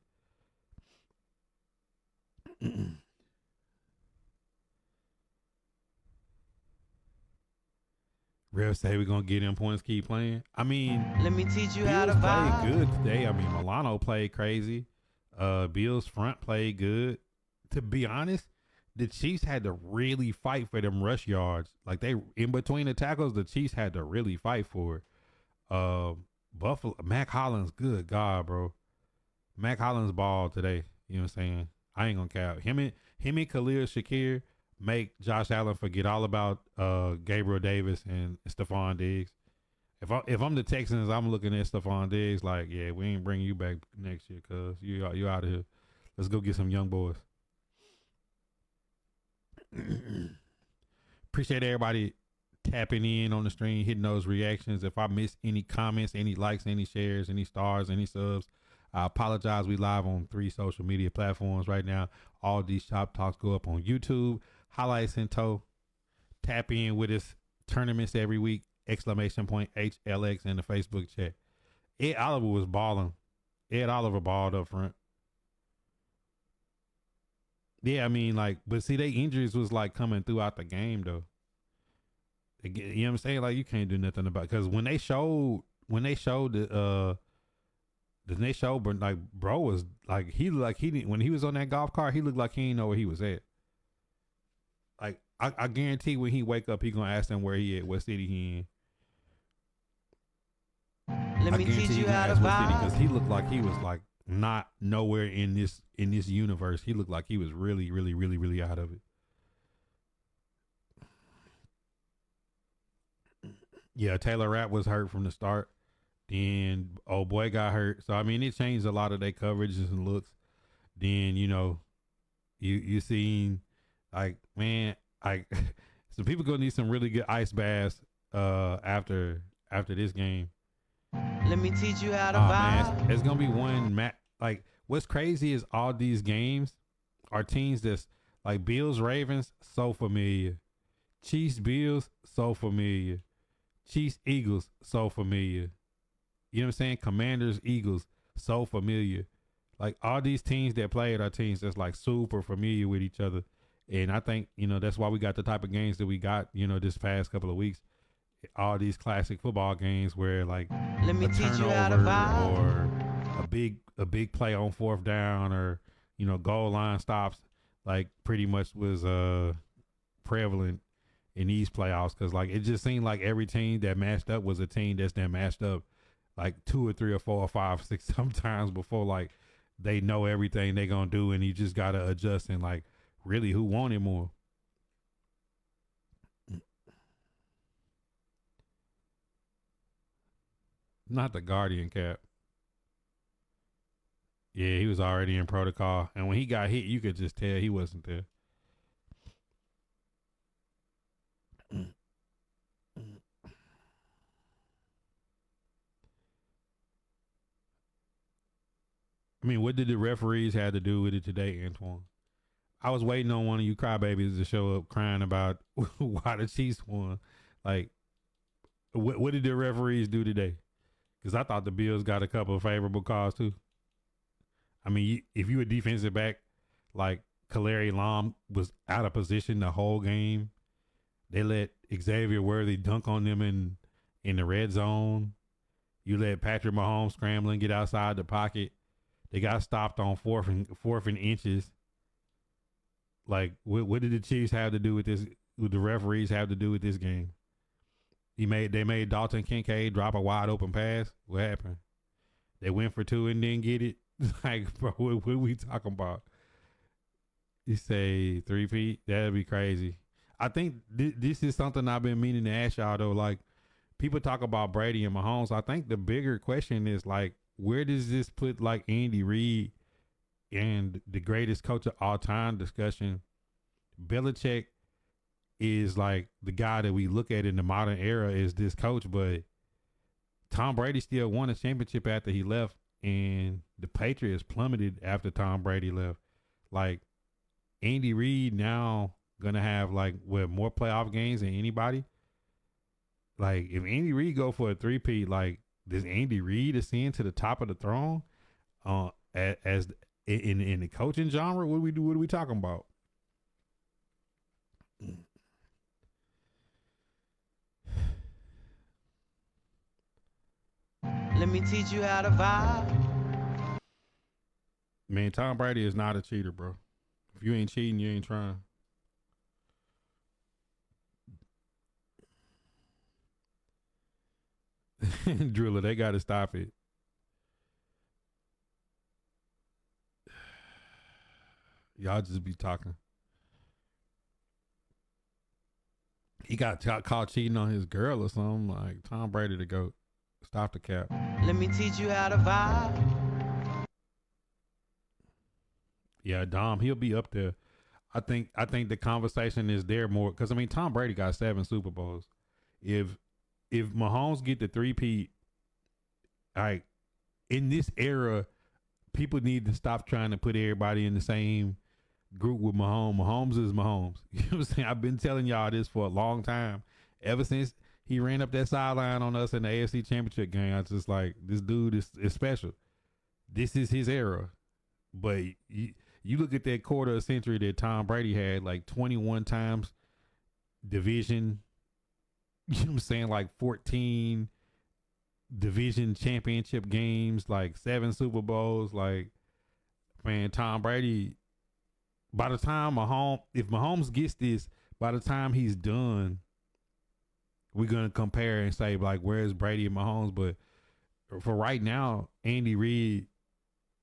[SPEAKER 1] Rev say we're going to get him points, keep playing. I mean,
[SPEAKER 2] Let me teach you how to
[SPEAKER 1] Bills
[SPEAKER 2] vibe.
[SPEAKER 1] played good today. I mean, Milano played crazy. Bills front played good. To be honest, the Chiefs had to really fight for them rush yards. Like, they in between the tackles, the Chiefs had to really fight for it. Buffalo, Mac Hollins, good God, bro. Mac Hollins ball today. You know what I'm saying? I ain't gonna count him and Khalil Shakir make Josh Allen forget all about Gabriel Davis and Stephon Diggs. If I'm the Texans, I'm looking at Stephon Diggs like, yeah, we ain't bringing you back next year, cuz you out of here. Let's go get some young boys. Appreciate everybody tapping in on the stream, hitting those reactions. If I miss any comments, any likes, any shares, any stars, any subs, I apologize. We live on 3 social media platforms right now. All these shop talks go up on YouTube. Highlights in tow. Tap in with us. Tournaments every week. ! HLX in the Facebook chat. Ed Oliver was balling. Ed Oliver balled up front. Yeah, I mean, like, but see, they injuries was like coming throughout the game though. You know what I'm saying? Like, you can't do nothing about it. Because when they showed but like, bro was like, he looked like he didn't, when he was on that golf cart, he looked like he didn't know where he was at. Like, I guarantee when he wake up, he gonna ask them where he at, what city he in.
[SPEAKER 2] Let me teach you how to vibe.
[SPEAKER 1] Because he looked like he was like not nowhere in this universe. He looked like he was really, really, really, really out of it. Yeah, Taylor Rapp was hurt from the start. Then old boy got hurt. So I mean, it changed a lot of their coverages and looks. Then, you know, you seen like, man, like some people gonna need some really good ice baths after this game.
[SPEAKER 2] Let me teach you how to
[SPEAKER 1] Man,
[SPEAKER 2] vibe.
[SPEAKER 1] it's gonna be one like, what's crazy is all these games are teams that's like Bills Ravens, so familiar. Chiefs Bills, so familiar. Chiefs Eagles, so familiar. You know what I'm saying? Commanders Eagles, so familiar. Like, all these teams that played are teams that's like super familiar with each other. And I think, you know, that's why we got the type of games that we got, you know, this past couple of weeks. all these classic football games where like
[SPEAKER 2] Let me
[SPEAKER 1] a
[SPEAKER 2] teach you how to
[SPEAKER 1] turnover
[SPEAKER 2] vibe.
[SPEAKER 1] or a big play on fourth down or goal line stops like pretty much was prevalent in these playoffs because like it just seemed like every team that matched up was a team that's then matched up like 2 or 3 or 4 or 5 or 6 sometimes before like they know everything they gonna do and you just gotta adjust and like really who wanted more. Not the Guardian cap. Yeah, he was already in protocol, and when he got hit, you could just tell he wasn't there. I mean, what did the referees have to do with it today, Antoine? I was waiting on one of you crybabies to show up crying about why the Chiefs won. Like, what did the referees do today? Because I thought the Bills got a couple of favorable calls too. I mean, if you a defensive back, like Kalari Lam was out of position the whole game. They let Xavier Worthy dunk on them in the red zone. You let Patrick Mahomes scrambling get outside the pocket. They got stopped on fourth and inches. Like, what did the Chiefs have to do with this? What the referees have to do with this game? They made Dalton Kincaid drop a wide open pass. What happened? They went for two and didn't get it. Like, bro, what we talking about? You say 3-peat? That'd be crazy. I think this is something I've been meaning to ask y'all though. Like, people talk about Brady and Mahomes. I think the bigger question is like, where does this put like Andy Reid and the greatest coach of all time discussion? Belichick is like the guy that we look at in the modern era is this coach, but Tom Brady still won a championship after he left, and the Patriots plummeted after Tom Brady left. Like, Andy Reid now gonna have like more playoff games than anybody. Like, if Andy Reid go for a 3-peat, like, does Andy Reid ascend to the top of the throne? As in the coaching genre, what do we do? What are we talking about?
[SPEAKER 2] Let me teach you how to vibe.
[SPEAKER 1] Man, Tom Brady is not a cheater, bro. If you ain't cheating, you ain't trying. Driller, they got to stop it. Y'all just be talking. He got caught cheating on his girl or something. Like, Tom Brady to go. Stop the cap.
[SPEAKER 2] Let me teach you how to vibe.
[SPEAKER 1] Yeah, Dom, he'll be up there. I think the conversation is there more because I mean Tom Brady got 7 Super Bowls. If Mahomes get the 3-peat, like in this era, people need to stop trying to put everybody in the same group with Mahomes. Mahomes is Mahomes. You know what I'm saying? I've been telling y'all this for a long time. Ever since he ran up that sideline on us in the AFC Championship game, I was just like, this dude is special. This is his era. But you look at that quarter of a century that Tom Brady had, like 21 times division, you know what I'm saying, like 14 division championship games, like 7 Super Bowls. Like, man, Tom Brady, by the time if Mahomes gets this, by the time he's done, we're going to compare and say, like, where's Brady and Mahomes? But for right now, Andy Reid,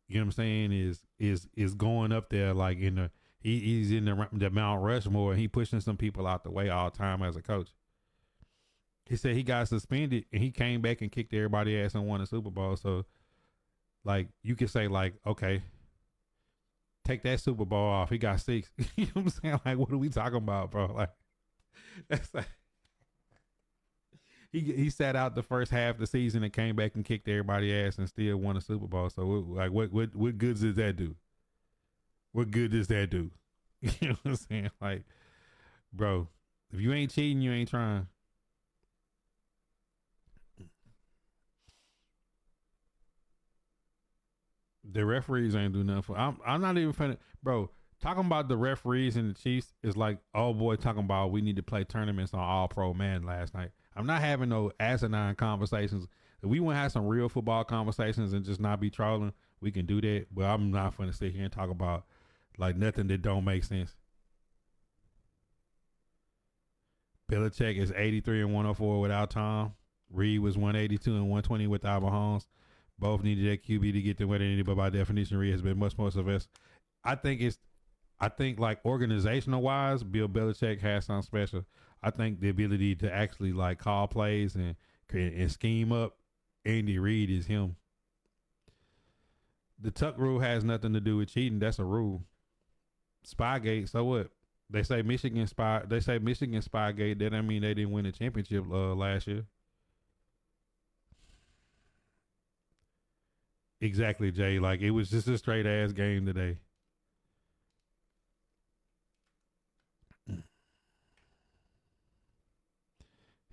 [SPEAKER 1] you know what I'm saying, is going up there like in the he's in the Mount Rushmore and he pushing some people out the way all the time as a coach. He said he got suspended and he came back and kicked everybody ass and won a Super Bowl. So like you could say like, okay, take that Super Bowl off. He got 6. You know what I'm saying? Like, what are we talking about, bro? Like, that's like he sat out the first half of the season and came back and kicked everybody ass and still won a Super Bowl. So like, what good does that do? What good does that do? You know what I'm saying? Like, bro, if you ain't cheating, you ain't trying. The referees ain't do nothing for. I'm not even finna, bro. talking about the referees and the Chiefs is like, oh boy, talking about we need to play tournaments on All Pro Man last night. I'm not having no asinine conversations. If we want to have some real football conversations and just not be trolling, we can do that. But I'm not going to sit here and talk about like nothing that don't make sense. Belichick is 83 and 104 without Tom. Reid was 182 and 120 without Mahomes. Both needed that QB to get them where they needed, but by definition, Reid has been much more successful. I think like organizational wise, Bill Belichick has something special. I think the ability to actually like call plays and scheme up, Andy Reid is him. The Tuck rule has nothing to do with cheating. That's a rule. Spygate, so what? They say Michigan Spygate. That don't mean they didn't win the championship last year. Exactly, Jay. Like it was just a straight ass game today. He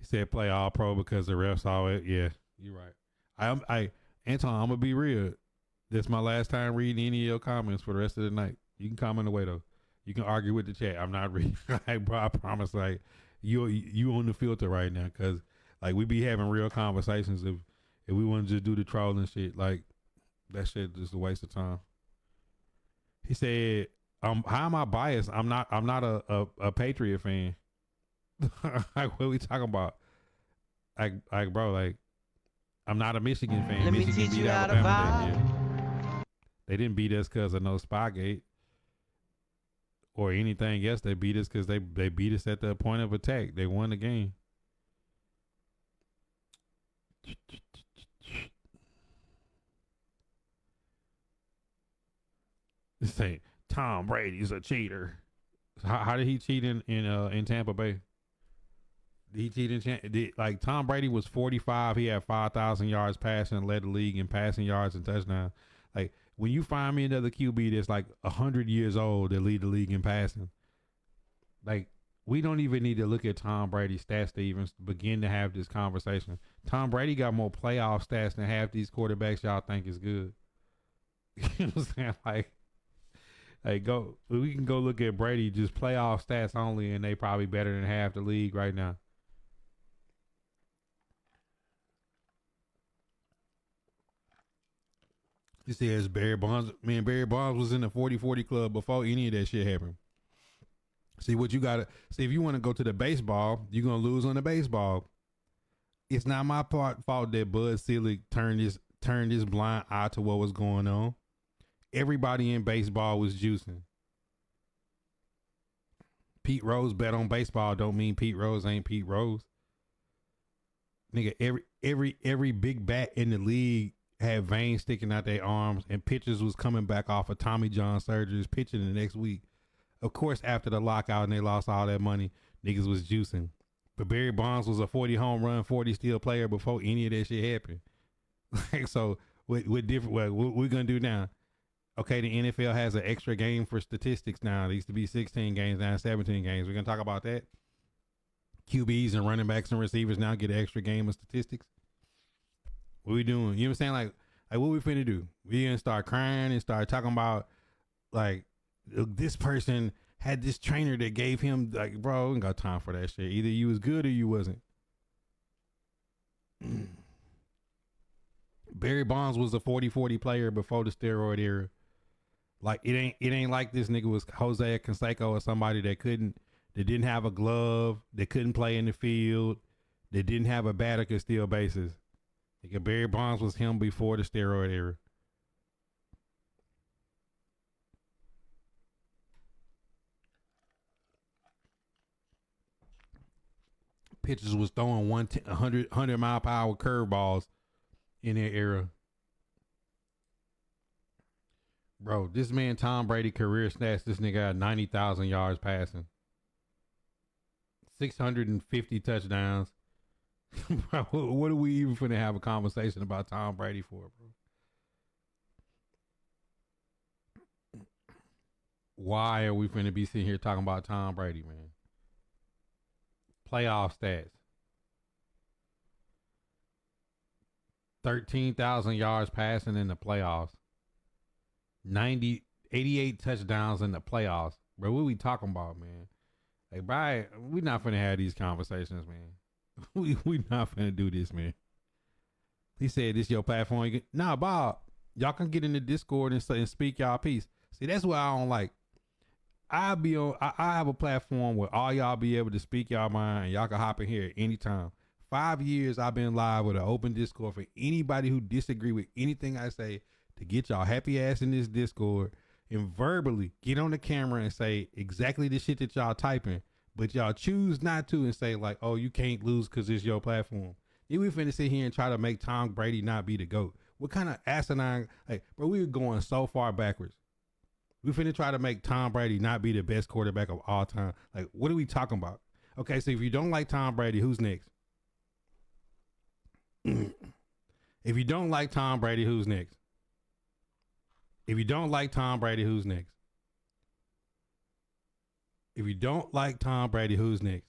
[SPEAKER 1] said play all pro because the refs saw it. Yeah, you're right. Anton, I'm gonna be real. This my last time reading any of your comments for the rest of the night. You can comment away though. You can argue with the chat. I'm not reading. Like, bro, I promise. Like, you on the filter right now, cause like we be having real conversations. If we want to just do the trolling shit, like that shit just a waste of time. He said, how am I biased? I'm not a Patriot fan. Like, what are we talking about? Like, bro, like, I'm not a Michigan fan.
[SPEAKER 2] Let
[SPEAKER 1] Michigan
[SPEAKER 2] me teach
[SPEAKER 1] beat
[SPEAKER 2] you how to
[SPEAKER 1] Alabama that
[SPEAKER 2] vibe.
[SPEAKER 1] year. They didn't beat us because of no Spygate or anything else. They beat us because they beat us at the point of attack. They won the game. Say Tom Brady's a cheater. How did he cheat in Tampa Bay? He cheated like Tom Brady was 45. He had 5,000 yards passing, led the league in passing yards and touchdowns. Like when you find me another QB that's like 100 years old that lead the league in passing, like we don't even need to look at Tom Brady's stats to even begin to have this conversation. Tom Brady got more playoff stats than half these quarterbacks y'all think is good. You know what I'm saying? Like we can go look at Brady just playoff stats only, and they probably better than half the league right now. He says Barry Bonds. Man, Barry Bonds was in the 40-40 club before any of that shit happened. See what you gotta see. If you want to go to the baseball, you're gonna lose on the baseball. It's not my fault that Bud Selig turned his blind eye to what was going on. Everybody in baseball was juicing. Pete Rose bet on baseball don't mean Pete Rose ain't Pete Rose. Nigga, every big bat in the league had veins sticking out their arms, and pitchers was coming back off of Tommy John surgeries, pitching the next week. Of course, after the lockout and they lost all that money, niggas was juicing. But Barry Bonds was a 40 home run, 40 steal player before any of that shit happened. Like, so what we're gonna do now? Okay, the NFL has an extra game for statistics now. It used to be 16 games, now 17 games. We're gonna talk about that. QBs and running backs and receivers now get an extra game of statistics. What we doing? You know what I'm saying? Like what we finna do? We gonna start crying and start talking about like this person had this trainer that gave him like, bro, we ain't got time for that shit. Either you was good or you wasn't. Barry Bonds was a 40-40 player before the steroid era. Like it ain't like this nigga was Jose Canseco or somebody that didn't have a glove, that couldn't play in the field, that didn't have a bat or could steal bases. Like Barry Bonds was him before the steroid era. Pitchers was throwing 100 mile per hour curveballs in that era. Bro, this man Tom Brady career stats, this nigga got 90,000 yards passing. 650 touchdowns. Bro, what are we even finna have a conversation about Tom Brady for, bro? Why are we finna be sitting here talking about Tom Brady, man? Playoff stats. 13,000 yards passing in the playoffs. 88 touchdowns in the playoffs. Bro, what we talking about, man? Like, Brian, we not finna have these conversations, man. we not finna do this, man. He said, this your platform. Nah, Bob, y'all can get in the Discord and speak y'all piece. See, that's what I don't like. I have a platform where all y'all be able to speak y'all mind and y'all can hop in here anytime. 5 years I've been live with an open Discord for anybody who disagree with anything I say to get y'all happy ass in this Discord and verbally get on the camera and say exactly the shit that y'all typing, but y'all choose not to and say like, oh, you can't lose because it's your platform. Then we finna sit here and try to make Tom Brady not be the GOAT. What kind of asinine, like, bro, we were going so far backwards. We finna try to make Tom Brady not be the best quarterback of all time. Like, what are we talking about? Okay, so if you don't like Tom Brady, who's next? If you don't like Tom Brady, who's next? If you don't like Tom Brady, who's next? If you don't like Tom Brady, who's next?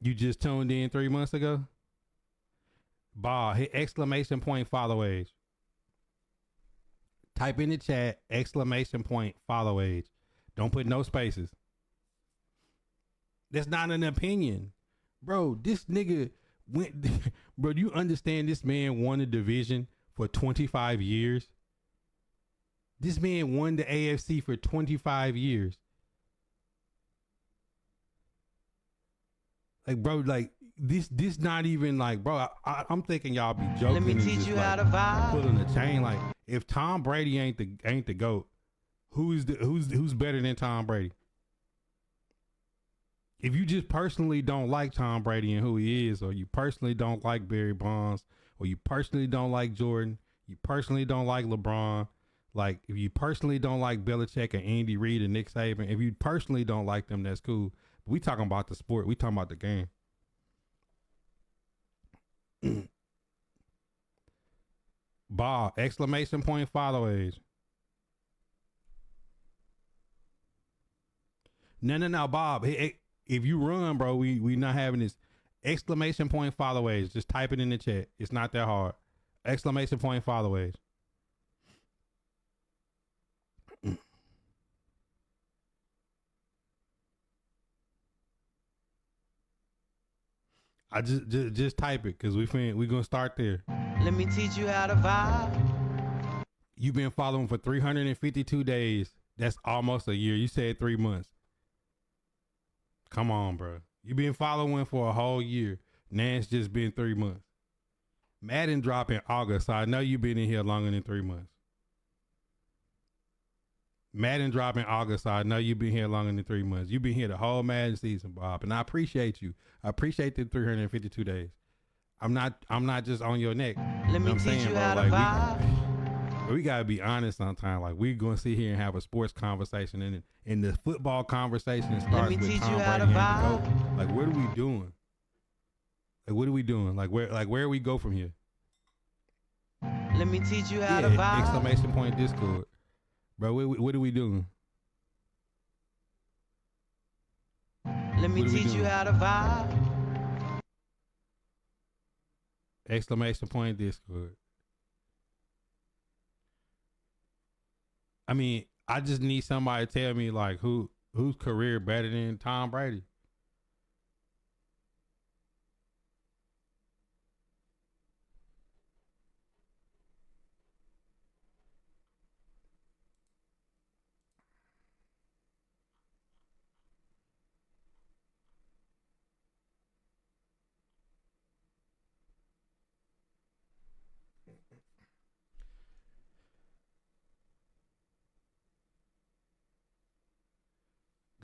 [SPEAKER 1] You just tuned in 3 months ago? Ball, hit exclamation point, follow age. Type in the chat, exclamation point, follow age. Don't put no spaces. That's not an opinion. Bro, this nigga went, bro, you understand this man won the division for 25 years? This man won the AFC for 25 years. Like, bro, like, this not even like, bro, I'm thinking y'all be joking.
[SPEAKER 2] Let me teach you how to vibe.
[SPEAKER 1] Pulling the chain. Like, if Tom Brady ain't the GOAT, who's better than Tom Brady? If you just personally don't like Tom Brady and who he is, or you personally don't like Barry Bonds, or you personally don't like Jordan, you personally don't like LeBron, like if you personally don't like Belichick and Andy Reid and Nick Saban, if you personally don't like them, that's cool. But we talking about the sport. We talking about the game. Ball, exclamation point, follow age. No, Bob. Hey, if you run, bro, we not having this. Exclamation point, follow age. Just type it in the chat. It's not that hard. Exclamation point, follow age. I just type it because we gonna start there.
[SPEAKER 2] Let me teach you how to vibe.
[SPEAKER 1] You've been following for 352 days. That's almost a year. You said 3 months. Come on, bro. You've been following for a whole year. Now it's just been 3 months. Madden dropped in August, so I know you've been in here longer than 3 months. Madden dropped in August, so I know you've been here longer than 3 months. You've been here the whole Madden season, Bob, and I appreciate you. I appreciate the 352 days. I'm not just on your neck.
[SPEAKER 2] Let me teach you how to vibe.
[SPEAKER 1] We gotta be honest sometimes. Like, we're gonna sit here and have a sports conversation, and the football conversation starts with Tom Brady and the GOAT. Like, what are we doing? Like, what are we doing? Like, where we go from here?
[SPEAKER 2] Let me teach you how to vibe.
[SPEAKER 1] Exclamation point Discord, bro. What are we doing?
[SPEAKER 2] Let me teach you how to vibe.
[SPEAKER 1] Exclamation point Discord. I mean, I just need somebody to tell me like whose career better than Tom Brady.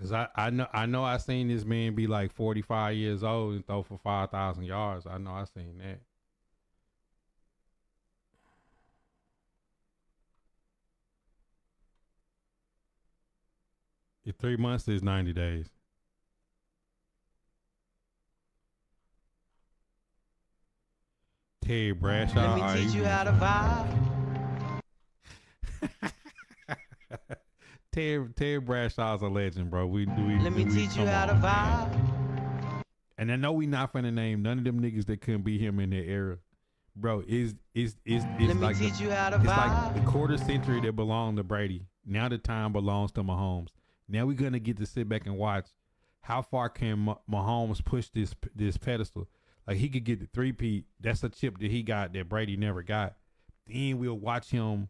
[SPEAKER 1] Cause I know I seen this man be like 45 years old and throw for 5,000 yards. I know I seen that. If 3 months is 90 days. Terry Bradshaw.
[SPEAKER 2] Let me teach you how to vibe.
[SPEAKER 1] Terry Bradshaw's a legend, bro.
[SPEAKER 2] Let me teach you how to vibe.
[SPEAKER 1] And I know we not finna name none of them niggas that couldn't beat him in their era. bro,
[SPEAKER 2] Let
[SPEAKER 1] it's
[SPEAKER 2] me
[SPEAKER 1] like
[SPEAKER 2] teach you how to
[SPEAKER 1] it's like the
[SPEAKER 2] vibe.
[SPEAKER 1] quarter century that belonged to Brady. Now the time belongs to Mahomes. Now we're gonna get to sit back and watch how far can Mahomes push this pedestal. Like he could get the three-peat. That's a chip that he got that Brady never got. Then we'll watch him.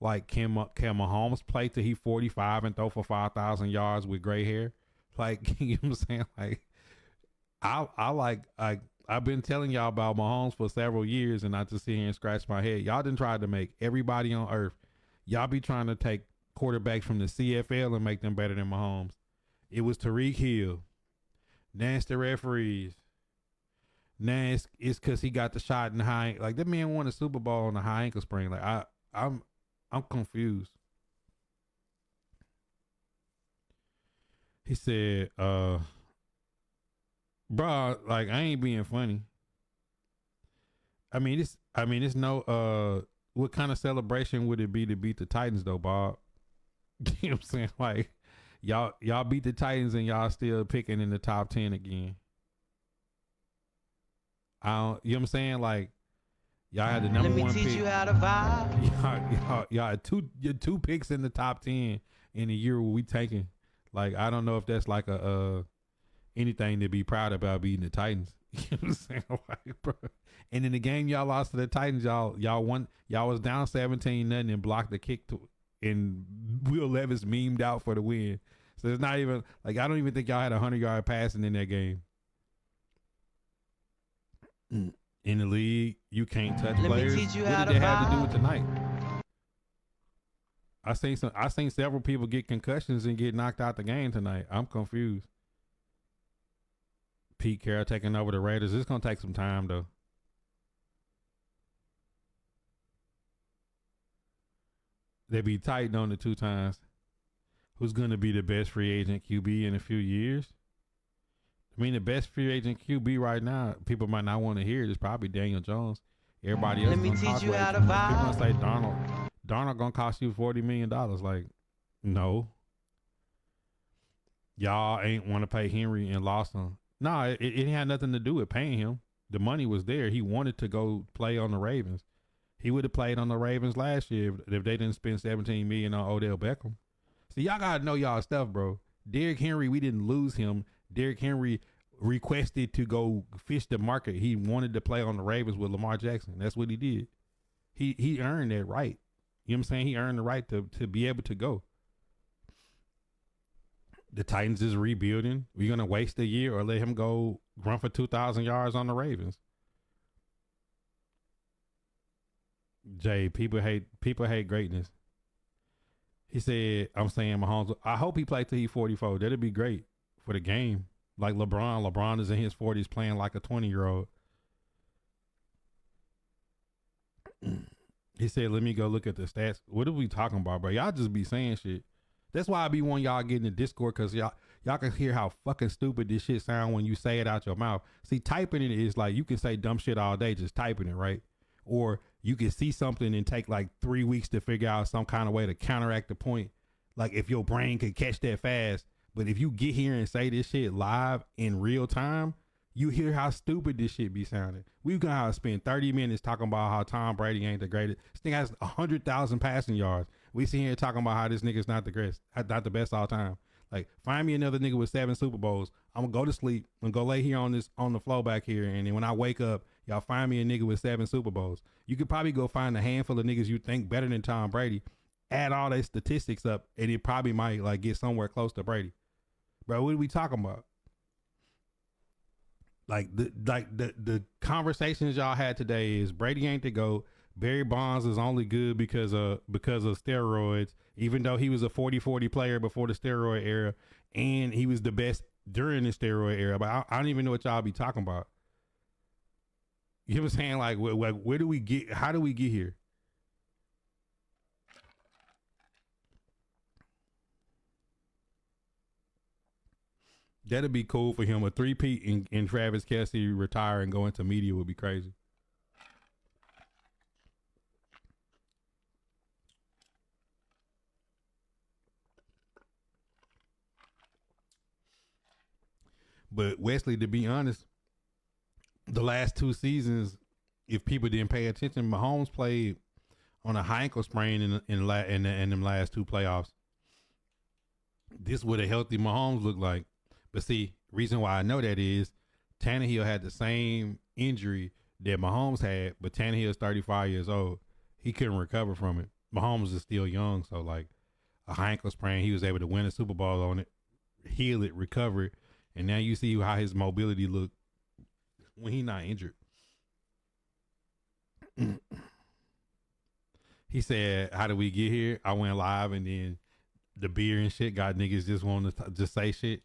[SPEAKER 1] Like can Mahomes play till he 45 and throw for 5,000 yards with gray hair? Like you know what I'm saying? Like I like I've been telling y'all about Mahomes for several years, and I just sit here and scratch my head. Y'all done tried to make everybody on earth. Y'all be trying to take quarterbacks from the CFL and make them better than Mahomes. It was Tariq Hill. Nasty referees. Now it's because he got the shot in the high. Like that man won a Super Bowl on a high ankle sprain. Like I'm confused. He said, bro, like I ain't being funny. It's no what kind of celebration would it be to beat the Titans though, Bob? You know what I'm saying? Like y'all beat the Titans and y'all still picking in the top 10 again. I don't, you know what I'm saying? Like y'all had the number
[SPEAKER 2] Let me
[SPEAKER 1] one
[SPEAKER 2] teach
[SPEAKER 1] pick.
[SPEAKER 2] you how to vibe.
[SPEAKER 1] Y'all had two picks in the top 10 in the year where we taking. Like I don't know if that's like a anything to be proud about beating the Titans. You know what I'm saying? Like, bro. And in the game y'all lost to the Titans, y'all won. Y'all was down 17-0 and blocked the kick to, and Will Levis memed out for the win. So it's not even like I don't even think y'all had 100-yard passing in that game. In the league, you can't touch
[SPEAKER 2] Let me
[SPEAKER 1] players.
[SPEAKER 2] teach you
[SPEAKER 1] What
[SPEAKER 2] how
[SPEAKER 1] did
[SPEAKER 2] to
[SPEAKER 1] that have to do with
[SPEAKER 2] vibe.
[SPEAKER 1] tonight? I seen several people get concussions and get knocked out the game tonight. I'm confused. Pete Carroll taking over the Raiders. It's gonna take some time though. They be tight on the 2 times. Who's gonna be the best free agent QB in a few years? I mean, the best free agent QB right now, people might not want to hear it. It's probably Daniel Jones. Everybody else
[SPEAKER 2] Let me
[SPEAKER 1] gonna
[SPEAKER 2] teach
[SPEAKER 1] cost
[SPEAKER 2] you
[SPEAKER 1] way
[SPEAKER 2] how
[SPEAKER 1] too
[SPEAKER 2] to
[SPEAKER 1] much. People gonna say
[SPEAKER 2] vibe.
[SPEAKER 1] Darnold. Darnold gonna cost you $40 million. Like, no, y'all ain't want to pay Henry and lost him. No, it had nothing to do with paying him. The money was there. He wanted to go play on the Ravens. He would have played on the Ravens last year if they didn't spend $17 million on Odell Beckham. So y'all gotta know y'all stuff, bro. Derrick Henry, we didn't lose him. Derrick Henry requested to go fish the market. He wanted to play on the Ravens with Lamar Jackson. That's what he did. He earned that right. You know what I'm saying? He earned the right to be able to go. The Titans is rebuilding. We're gonna waste a year or let him go run for 2,000 yards on the Ravens. Jay, people hate greatness. He said, I'm saying Mahomes, I hope he plays till he's 44. That'd be great for the game. Like LeBron. LeBron is in his 40s playing like a 20-year-old. He said, let me go look at the stats. What are we talking about, bro? Y'all just be saying shit. That's why I be wanting y'all get in the Discord, because y'all can hear how fucking stupid this shit sound when you say it out your mouth. See, typing it is like you can say dumb shit all day just typing it, right? Or you can see something and take like 3 weeks to figure out some kind of way to counteract the point. Like if your brain could catch that fast. But if you get here and say this shit live in real time, you hear how stupid this shit be sounding. We've got to spend 30 minutes talking about how Tom Brady ain't the greatest. This thing has 100,000 passing yards. We sit here talking about how this nigga's not the greatest, not the best all time. Like, find me another nigga with 7 Super Bowls. I'm gonna go to sleep and go lay here on the floor back here, and then when I wake up, y'all find me a nigga with 7 Super Bowls. You could probably go find a handful of niggas you think better than Tom Brady, add all their statistics up, and it probably might like get somewhere close to Brady. Bro, what are we talking about? The conversations y'all had today is Brady ain't the GOAT. Barry Bonds is only good because of steroids, even though he was a 40-40 player before the steroid era, and he was the best during the steroid era. But I don't even know what y'all be talking about. You know what I'm saying? Like, where do we get? How do we get here? That'd be cool for him. A three-peat and Travis Kelce retire and go into media would be crazy. But Wesley, to be honest, the last 2 seasons, if people didn't pay attention, Mahomes played on a high ankle sprain in them last two playoffs. This what a healthy Mahomes look like. But see, reason why I know that is Tannehill had the same injury that Mahomes had, but Tannehill's 35 years old. He couldn't recover from it. Mahomes is still young, so like a high ankle sprain, he was able to win a Super Bowl on it, heal it, recover it, and now you see how his mobility looked when he not injured. He said, "How did we get here? I went live, and then the beer and shit got niggas just wanting to just say shit."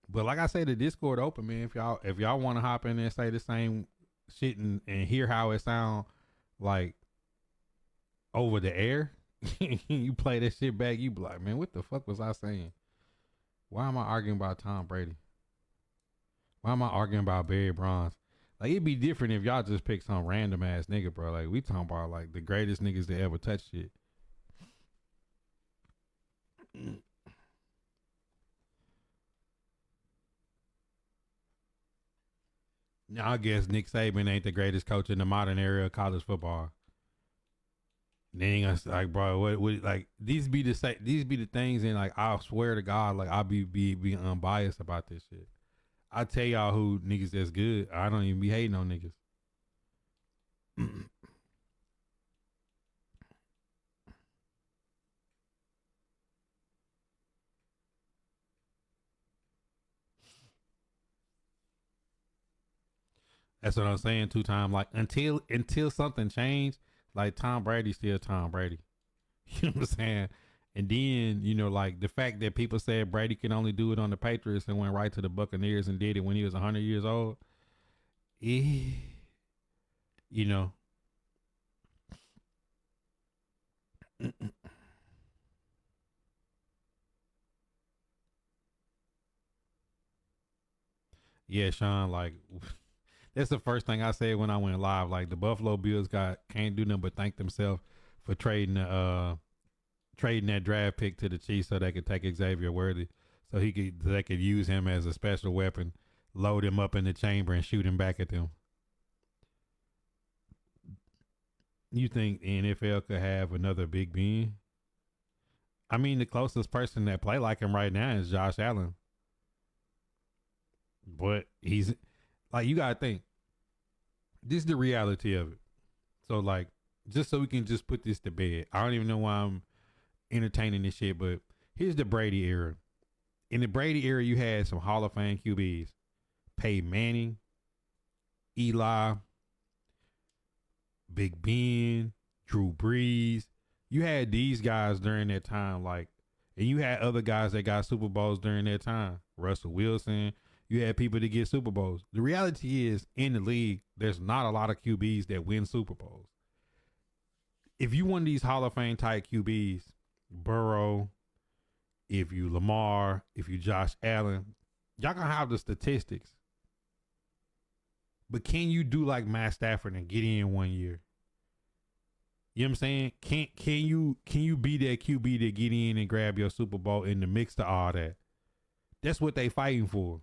[SPEAKER 1] But like I say, the Discord open, man. If y'all want to hop in there and say the same shit and hear how it sound like over the air, you play that shit back, you be like, man, what the fuck was I saying? Why am I arguing about Tom Brady? Why am I arguing about Barry Bonds? Like, it'd be different if y'all just pick some random ass nigga, bro. Like, we talking about like the greatest niggas that ever touched shit. Now, I guess Nick Saban ain't the greatest coach in the modern era of college football. They ain't gonna like, bro. What like these be the things, and like I swear to God, like I'll be unbiased about this shit. I tell y'all who niggas that's good. I don't even be hating on niggas. That's what I'm saying. 2 time, like until something changed, like Tom Brady still Tom Brady. You know what I'm saying? And then, like the fact that people said Brady can only do it on the Patriots and went right to the Buccaneers and did it when he was 100 years old. Eh, you know. Yeah, Sean, like that's the first thing I said when I went live. Like the Buffalo Bills can't do nothing but thank themselves for trading that draft pick to the Chiefs so they could take Xavier Worthy, so they could use him as a special weapon, load him up in the chamber and shoot him back at them. You think the NFL could have another Big Ben? I mean, the closest person that play like him right now is Josh Allen, but he's like, you gotta think. This is the reality of it. So like, just so we can just put this to bed. I don't even know why I'm entertaining this shit, but here's the Brady era. In the Brady era, you had some Hall of Fame QBs: Peyton Manning, Eli, Big Ben, Drew Brees. You had these guys during that time, like, and you had other guys that got Super Bowls during that time. Russell Wilson. You had people that get Super Bowls. The reality is, in the league, there's not a lot of QBs that win Super Bowls. If you one of these Hall of Fame type QBs, Burrow, if you Lamar, if you Josh Allen, y'all gonna have the statistics. But can you do like Matt Stafford and get in 1 year? You know what I'm saying? Can you be that QB to get in and grab your Super Bowl in the mix to all that? That's what they fighting for.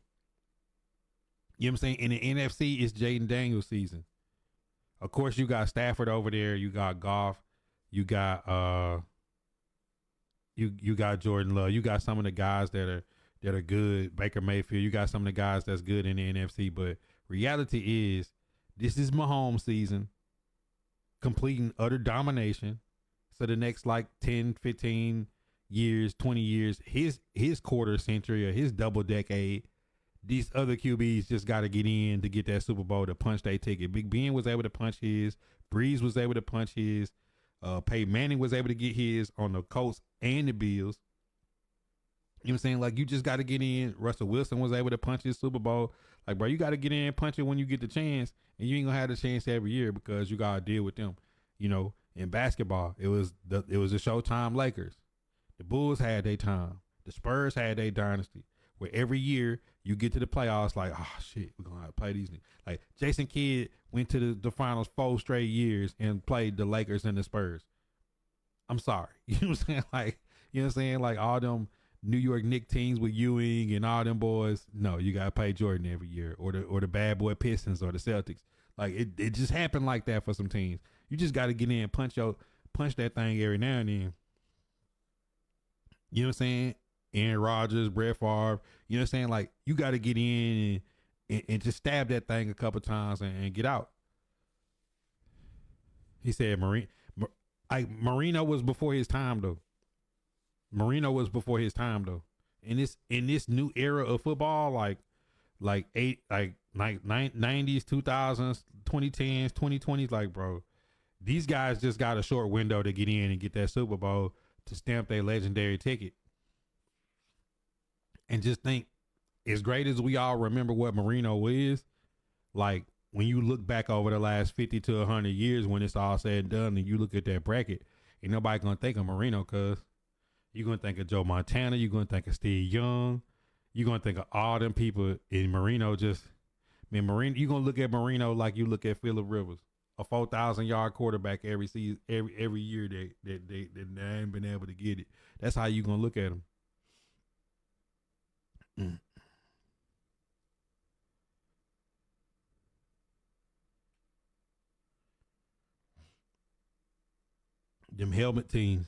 [SPEAKER 1] You know what I'm saying? In the NFC, it's Jaden Daniels season. Of course, you got Stafford over there. You got Goff. You got you got Jordan Love. You got some of the guys that are good. Baker Mayfield. You got some of the guys that's good in the NFC. But reality is, this is Mahomes season, completing utter domination. So the next like 10, 15 years, 20 years, his quarter century or his double decade, these other QBs just got to get in to get that Super Bowl to punch their ticket. Big Ben was able to punch his. Breeze was able to punch his. Peyton Manning was able to get his on the Colts and the Bills. You know what I'm saying? Like, you just got to get in. Russell Wilson was able to punch his Super Bowl. Like, bro, you got to get in and punch it when you get the chance. And you ain't going to have the chance every year because you got to deal with them. You know, in basketball, it was the Showtime Lakers. The Bulls had their time. The Spurs had their dynasty. Where every year you get to the playoffs, like, oh shit, we're gonna have to play these niggas. Like Jason Kidd went to the finals 4 straight years and played the Lakers and the Spurs. I'm sorry. You know what I'm saying? Like, you know what I'm saying? Like all them New York Knicks teams with Ewing and all them boys. No, you gotta play Jordan every year, or the bad boy Pistons or the Celtics. Like it just happened like that for some teams. You just gotta get in, punch that thing every now and then. You know what I'm saying? Aaron Rodgers, Brett Favre. You know what I'm saying? Like you gotta get in and just stab that thing a couple times and get out. He said Marino was before his time though. Marino was before his time though. In this new era of football, like 90s, 2000s, 2010s, 2020s, like bro, these guys just got a short window to get in and get that Super Bowl to stamp their legendary ticket. And just think, as great as we all remember what Marino is, like when you look back over the last 50 to 100 years, when it's all said and done, and you look at that bracket, ain't nobody gonna think of Marino, cuz you're gonna think of Joe Montana, you're gonna think of Steve Young, you're gonna think of all them people. In Marino, Marino, you're gonna look at Marino like you look at Phillip Rivers, a 4,000-yard quarterback every season, every year that they ain't been able to get it. That's how you gonna look at him. Them helmet teams,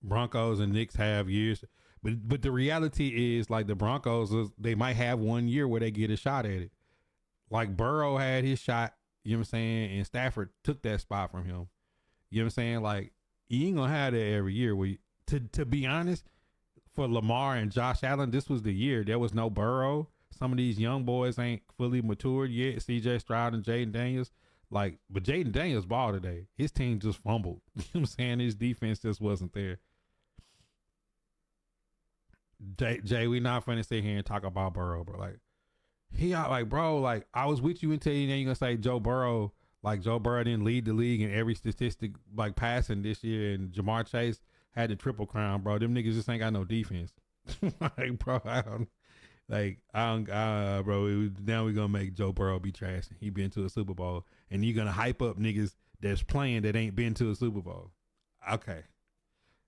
[SPEAKER 1] Broncos and Knicks have years, but the reality is, like, the Broncos, they might have 1 year where they get a shot at it. Like Burrow had his shot, you know what I'm saying, and Stafford took that spot from him. You know what I'm saying? Like, you ain't gonna have that every year. To be honest, for Lamar and Josh Allen, this was the year. There was no Burrow. Some of these young boys ain't fully matured yet. CJ Stroud and Jaden Daniels. Like, but Jaden Daniels balled today. His team just fumbled. You know what I'm saying? His defense just wasn't there. Jay, we not finna sit here and talk about Burrow, bro. Like, bro, like, I was with you until you gonna say Joe Burrow. Like, Joe Burrow didn't lead the league in every statistic, like, passing this year, and Jamar Chase had the triple crown, bro. Them niggas just ain't got no defense. Like, bro, bro, now we gonna make Joe Burrow be trash. He been to a Super Bowl, and you gonna hype up niggas that's playing that ain't been to a Super Bowl. Okay.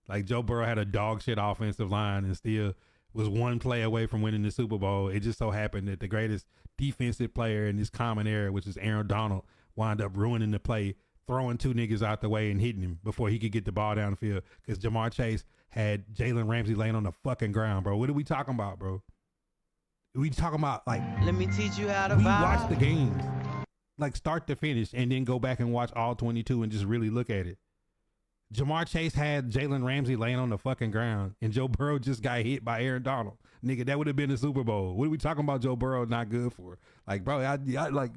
[SPEAKER 1] Like, Joe Burrow had a dog shit offensive line and still was one play away from winning the Super Bowl. It just so happened that the greatest defensive player in this common era, which is Aaron Donald, wound up ruining the play, throwing two niggas out the way and hitting him before he could get the ball down the field, because Jamar Chase had Jalen Ramsey laying on the fucking ground, bro. What are we talking about, bro? We talking about, like,
[SPEAKER 2] Let me teach you how to
[SPEAKER 1] we
[SPEAKER 2] vibe.
[SPEAKER 1] watch the games, like, start to finish, and then go back and watch all 22 and just really look at it. Jamar Chase had Jalen Ramsey laying on the fucking ground, and Joe Burrow just got hit by Aaron Donald. Nigga, that would have been a Super Bowl. What are we talking about Joe Burrow not good for? Like, bro, I like,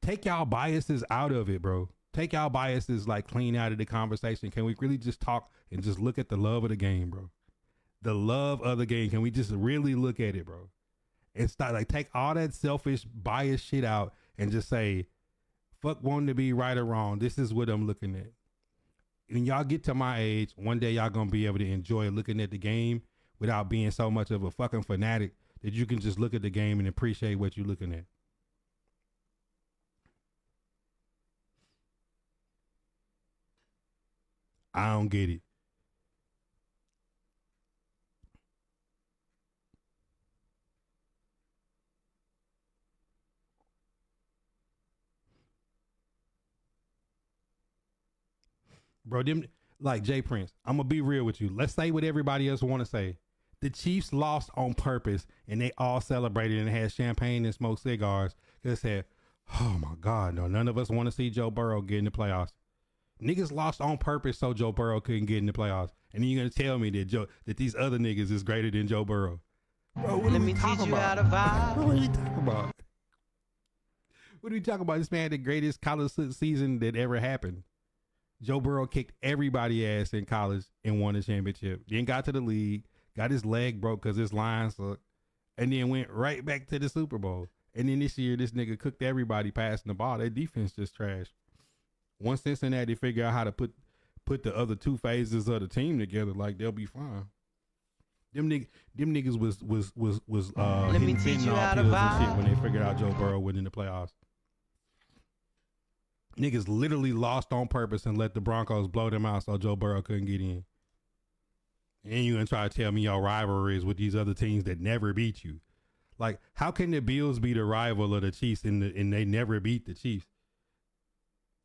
[SPEAKER 1] take y'all biases out of it, bro. Take y'all biases, like, clean out of the conversation. Can we really just talk and just look at the love of the game, bro? The love of the game. Can we just really look at it, bro? And start, like, take all that selfish bias shit out and just say, fuck wanting to be right or wrong. This is what I'm looking at. When y'all get to my age, one day y'all gonna be able to enjoy looking at the game without being so much of a fucking fanatic that you can just look at the game and appreciate what you're looking at. I don't get it. Bro, them, like, Jay Prince, I'm gonna be real with you. Let's say what everybody else want to say. The Chiefs lost on purpose, and they all celebrated and had champagne and smoked cigars. They said, oh my God, no, none of us want to see Joe Burrow get in the playoffs. Niggas lost on purpose so Joe Burrow couldn't get in the playoffs. And then you're gonna tell me that these other niggas is greater than Joe Burrow. Bro, what
[SPEAKER 2] Let
[SPEAKER 1] are we
[SPEAKER 2] me teach
[SPEAKER 1] talking
[SPEAKER 2] you
[SPEAKER 1] about?
[SPEAKER 2] how to vibe.
[SPEAKER 1] What are we talking about? What are we talking about? This man had the greatest college season that ever happened. Joe Burrow kicked everybody ass in college and won a championship. Then got to the league, got his leg broke because his line sucked, and then went right back to the Super Bowl. And then this year, this nigga cooked everybody passing the ball. Their defense just trash. Once Cincinnati figure out how to put the other two phases of the team together, like, they'll be fine. Them niggas was
[SPEAKER 2] Let me
[SPEAKER 1] hitting
[SPEAKER 2] teach you how
[SPEAKER 1] fentanyl
[SPEAKER 2] to
[SPEAKER 1] pills and shit
[SPEAKER 2] vibe.
[SPEAKER 1] when they figured out Joe Burrow went in the playoffs. Niggas literally lost on purpose and let the Broncos blow them out so Joe Burrow couldn't get in. And you gonna try to tell me your rivalry is with these other teams that never beat you. Like, how can the Bills be the rival of the Chiefs and they never beat the Chiefs?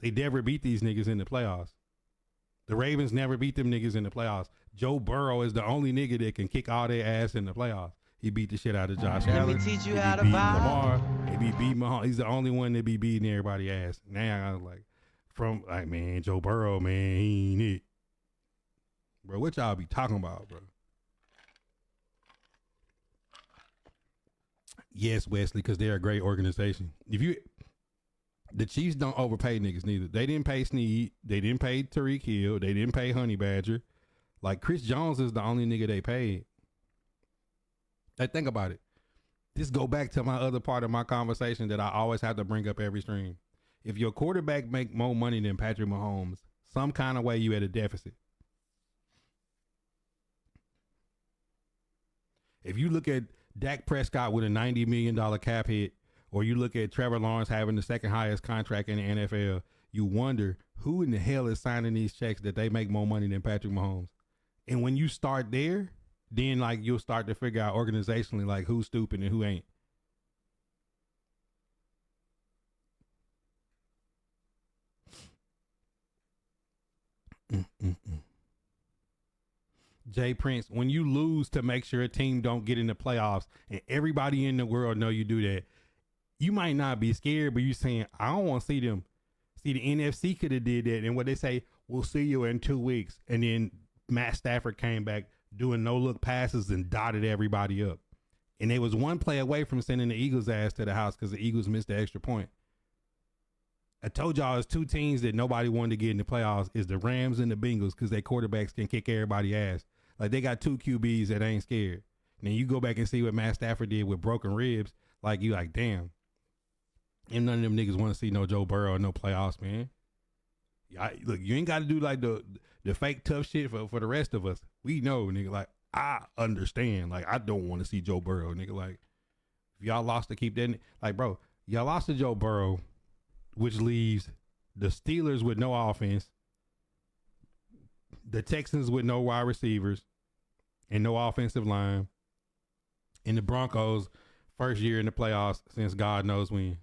[SPEAKER 1] They never beat these niggas in the playoffs. The Ravens never beat them niggas in the playoffs. Joe Burrow is the only nigga that can kick all their ass in the playoffs. He beat the shit out of Josh Allen.
[SPEAKER 2] Let me teach you
[SPEAKER 1] He
[SPEAKER 2] how to
[SPEAKER 1] beat
[SPEAKER 2] vibe.
[SPEAKER 1] Lamar. He beat Mahomes. He's the only one that be beating everybody ass. Now I was like, man, Joe Burrow, man, he ain't it. Bro, what y'all be talking about, bro? Yes, Wesley, because they're a great organization. The Chiefs don't overpay niggas neither. They didn't pay Snead. They didn't pay Tyreek Hill. They didn't pay Honey Badger. Like, Chris Jones is the only nigga they paid. Like, think about it. This go back to my other part of my conversation that I always have to bring up every stream. If your quarterback make more money than Patrick Mahomes, some kind of way you at a deficit. If you look at Dak Prescott with a $90 million cap hit, or you look at Trevor Lawrence having the second highest contract in the NFL, you wonder who in the hell is signing these checks that they make more money than Patrick Mahomes. And when you start there, then like you'll start to figure out organizationally like who's stupid and who ain't. Jay Prince, when you lose to make sure a team don't get in the playoffs and everybody in the world know you do that, you might not be scared, but you saying, I don't want to see them. See, the NFC could have did that. And what they say, we'll see you in 2 weeks. And then Matt Stafford came back doing no-look passes and dotted everybody up. And they was one play away from sending the Eagles' ass to the house because the Eagles missed the extra point. I told y'all it's two teams that nobody wanted to get in the playoffs is the Rams and the Bengals because their quarterbacks can kick everybody's ass. Like, they got two QBs that ain't scared. And then you go back and see what Matt Stafford did with broken ribs. Like, you like, damn. And none of them niggas want to see no Joe Burrow or no playoffs, man. Look, you ain't got to do like the fake tough shit for the rest of us. We know, nigga. Like, I understand. Like, I don't want to see Joe Burrow, nigga. Like, if y'all lost to keep that, like, bro, y'all lost to Joe Burrow, which leaves the Steelers with no offense, the Texans with no wide receivers and no offensive line, and the Broncos first year in the playoffs since God knows when.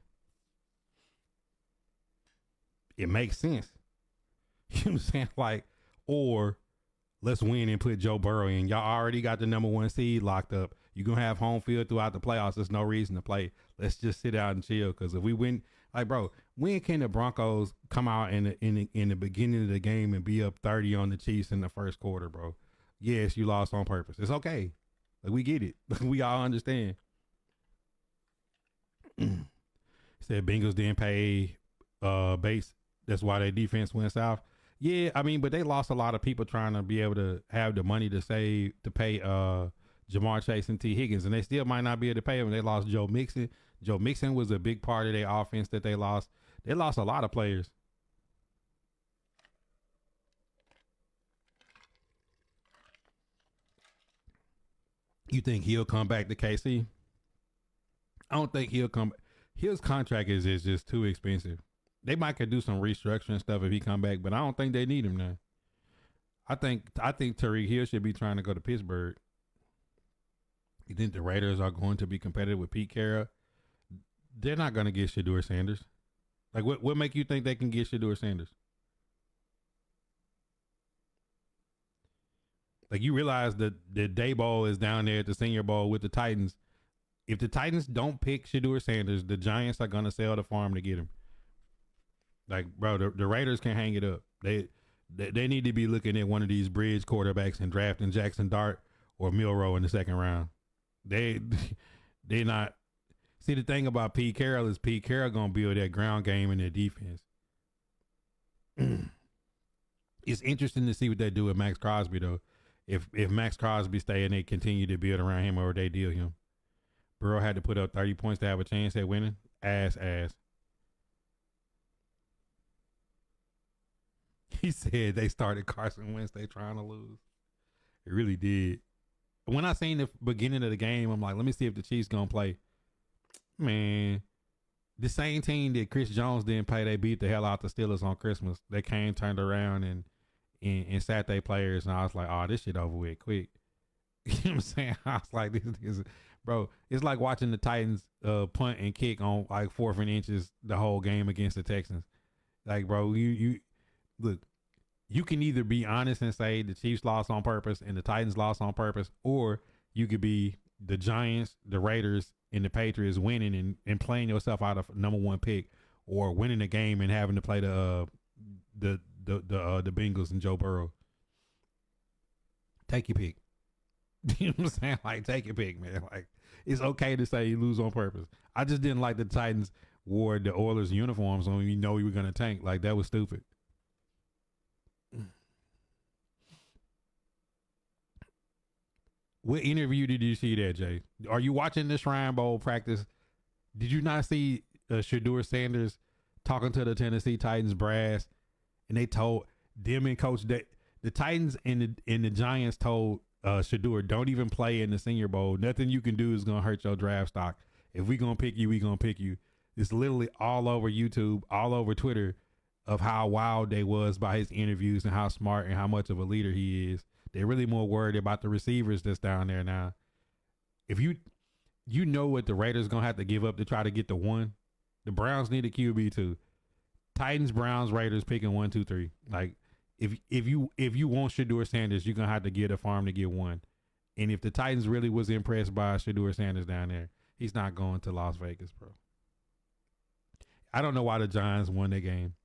[SPEAKER 1] It makes sense. You know what I'm saying? Like, or let's win and put Joe Burrow in. Y'all already got the number 1 seed locked up. You're going to have home field throughout the playoffs. There's no reason to play. Let's just sit out and chill. Because if we win, like, bro, when can the Broncos come out in the beginning of the game and be up 30 on the Chiefs in the first quarter, bro? Yes, you lost on purpose. It's okay. Like, we get it. We all understand. Said Bengals didn't pay Bates. That's why their defense went south. Yeah, I mean, but they lost a lot of people trying to be able to have the money to pay Jamar Chase and T. Higgins, and they still might not be able to pay them. They lost Joe Mixon. Joe Mixon was a big part of their offense that they lost. They lost a lot of players. You think he'll come back to KC? I don't think he'll come. His contract is just too expensive. They might could do some restructuring stuff if he come back, but I don't think they need him now. I think Tyreek Hill should be trying to go to Pittsburgh. You think the Raiders are going to be competitive with Pete Carroll? They're not going to get Shedeur Sanders. Like, what make you think they can get Shedeur Sanders? Like, you realize that the Day Bowl is down there at the Senior Bowl with the Titans. If the Titans don't pick Shedeur Sanders, the Giants are going to sell the farm to get him. Like, bro, the Raiders can hang it up. They need to be looking at one of these bridge quarterbacks and drafting Jackson Dart or Milroe in the second round. They not. See, the thing about Pete Carroll is Pete Carroll gonna build that ground game and their defense. It's interesting to see what they do with Max Crosby though. If Max Crosby stay and they continue to build around him or they deal him. Burrow had to put up 30 points to have a chance at winning. Ass. He said they started Carson Wentz. They trying to lose. It really did. When I seen the beginning of the game, I'm like, let me see if the Chiefs gonna play. Man, the same team that Chris Jones didn't play, they beat the hell out the Steelers on Christmas. They came, turned around, and and sat their players, and I was like, oh, this shit over with quick. You know what I'm saying? I was like, this is, bro, it's like watching the Titans punt and kick on like 4th and inches the whole game against the Texans. Like, bro, you look, you can either be honest and say the Chiefs lost on purpose and the Titans lost on purpose, or you could be the Giants, the Raiders, and the Patriots winning and playing yourself out of number 1 pick, or winning a game and having to play the Bengals and Joe Burrow. Take your pick. You know what I'm saying? Like, take your pick, man. Like, it's okay to say you lose on purpose. I just didn't like the Titans wore the Oilers uniforms when we know we were gonna tank. Like, that was stupid. What interview did you see that, Jay? Are you watching the Shrine Bowl practice? Did you not see Shedeur Sanders talking to the Tennessee Titans brass, and they told them and coach that the Titans and the Giants told Shedeur, don't even play in the Senior Bowl. Nothing you can do is gonna hurt your draft stock. If we gonna pick you, we gonna pick you. It's literally all over YouTube, all over Twitter, of how wild they was by his interviews and how smart and how much of a leader he is. They're really more worried about the receivers that's down there now. If you know what the Raiders gonna have to give up to try to get the 1, the Browns need a QB too. Titans, Browns, Raiders picking 1, 2, 3. Like, if you want Shedeur Sanders, you're gonna have to get a farm to get 1. And if the Titans really was impressed by Shedeur Sanders down there, he's not going to Las Vegas, bro. I don't know why the Giants won that game.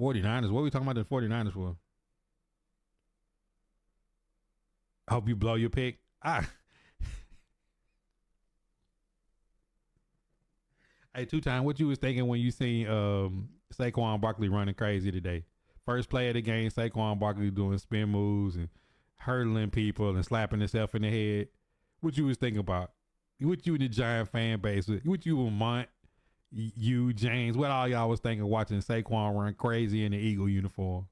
[SPEAKER 1] 49ers. What are we talking about the 49ers for? I hope you blow your pick. Hey, 2-time, what you was thinking when you seen Saquon Barkley running crazy today? First play of the game, Saquon Barkley doing spin moves and hurdling people and slapping himself in the head. What you was thinking about? What you in the Giant fan base? What you and Mont? You, James, what all y'all was thinking watching Saquon run crazy in the Eagle uniform?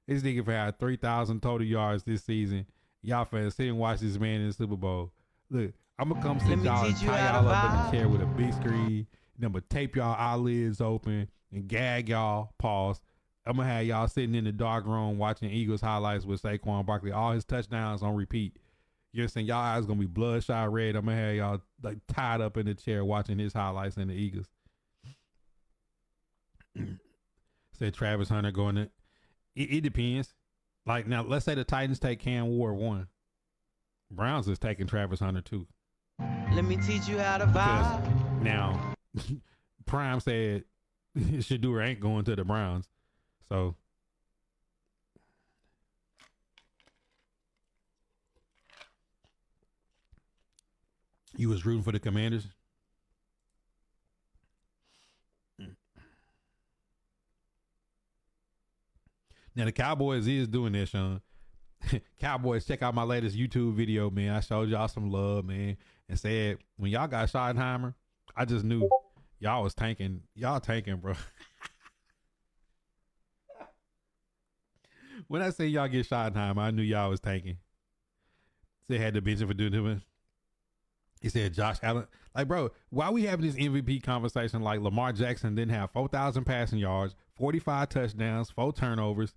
[SPEAKER 1] This nigga had 3,000 total yards this season. Y'all fans sit and watch this man in the Super Bowl. Look, I'm going to come sit y'all and tie y'all up in the chair with a big screen. And I'm going to tape y'all eyelids open and gag y'all. Pause. I'm going to have y'all sitting in the dark room watching Eagles highlights with Saquon Barkley. All his touchdowns on repeat. You know what I'm saying? Y'all eyes going to be bloodshot red. I'm going to have y'all like tied up in the chair watching his highlights in the Eagles. Said Travis Hunter going to. It depends. Like, now, let's say the Titans take Cam Ward 1. Browns is taking Travis Hunter 2.
[SPEAKER 2] Let me teach you how to vibe.
[SPEAKER 1] Now, Prime said Shedeur ain't going to the Browns. So, you was rooting for the Commanders? Now, the Cowboys is doing this, Sean. Cowboys, check out my latest YouTube video, man. I showed y'all some love, man, and said when y'all got Schottenheimer, I just knew y'all was tanking. Y'all tanking, bro. When I say y'all get Schottenheimer, I knew y'all was tanking. They had to bench him for doing it. He said Josh Allen. Like, bro, why we having this MVP conversation like Lamar Jackson didn't have 4,000 passing yards, 45 touchdowns, 4 turnovers,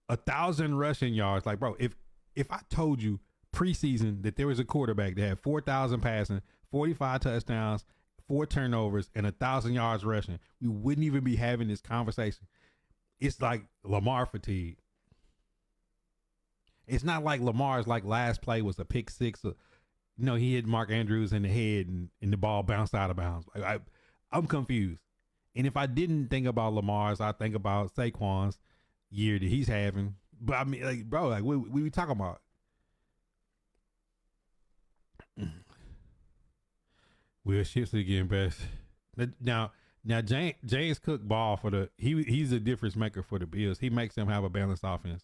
[SPEAKER 1] 1,000 rushing yards. Like, bro, if I told you preseason that there was a quarterback that had 4,000 passing, 45 touchdowns, 4 turnovers, and 1,000 yards rushing, we wouldn't even be having this conversation. It's like Lamar fatigue. It's not like Lamar's like last play was a pick 6. He hit Mark Andrews in the head and the ball bounced out of bounds. I'm confused. And if I didn't think about Lamar's, I think about Saquon's year that he's having. But I mean, like, bro, like, what we talking about? Will Shipley getting best. Now James Cook ball for he's a difference maker for the Bills. He makes them have a balanced offense.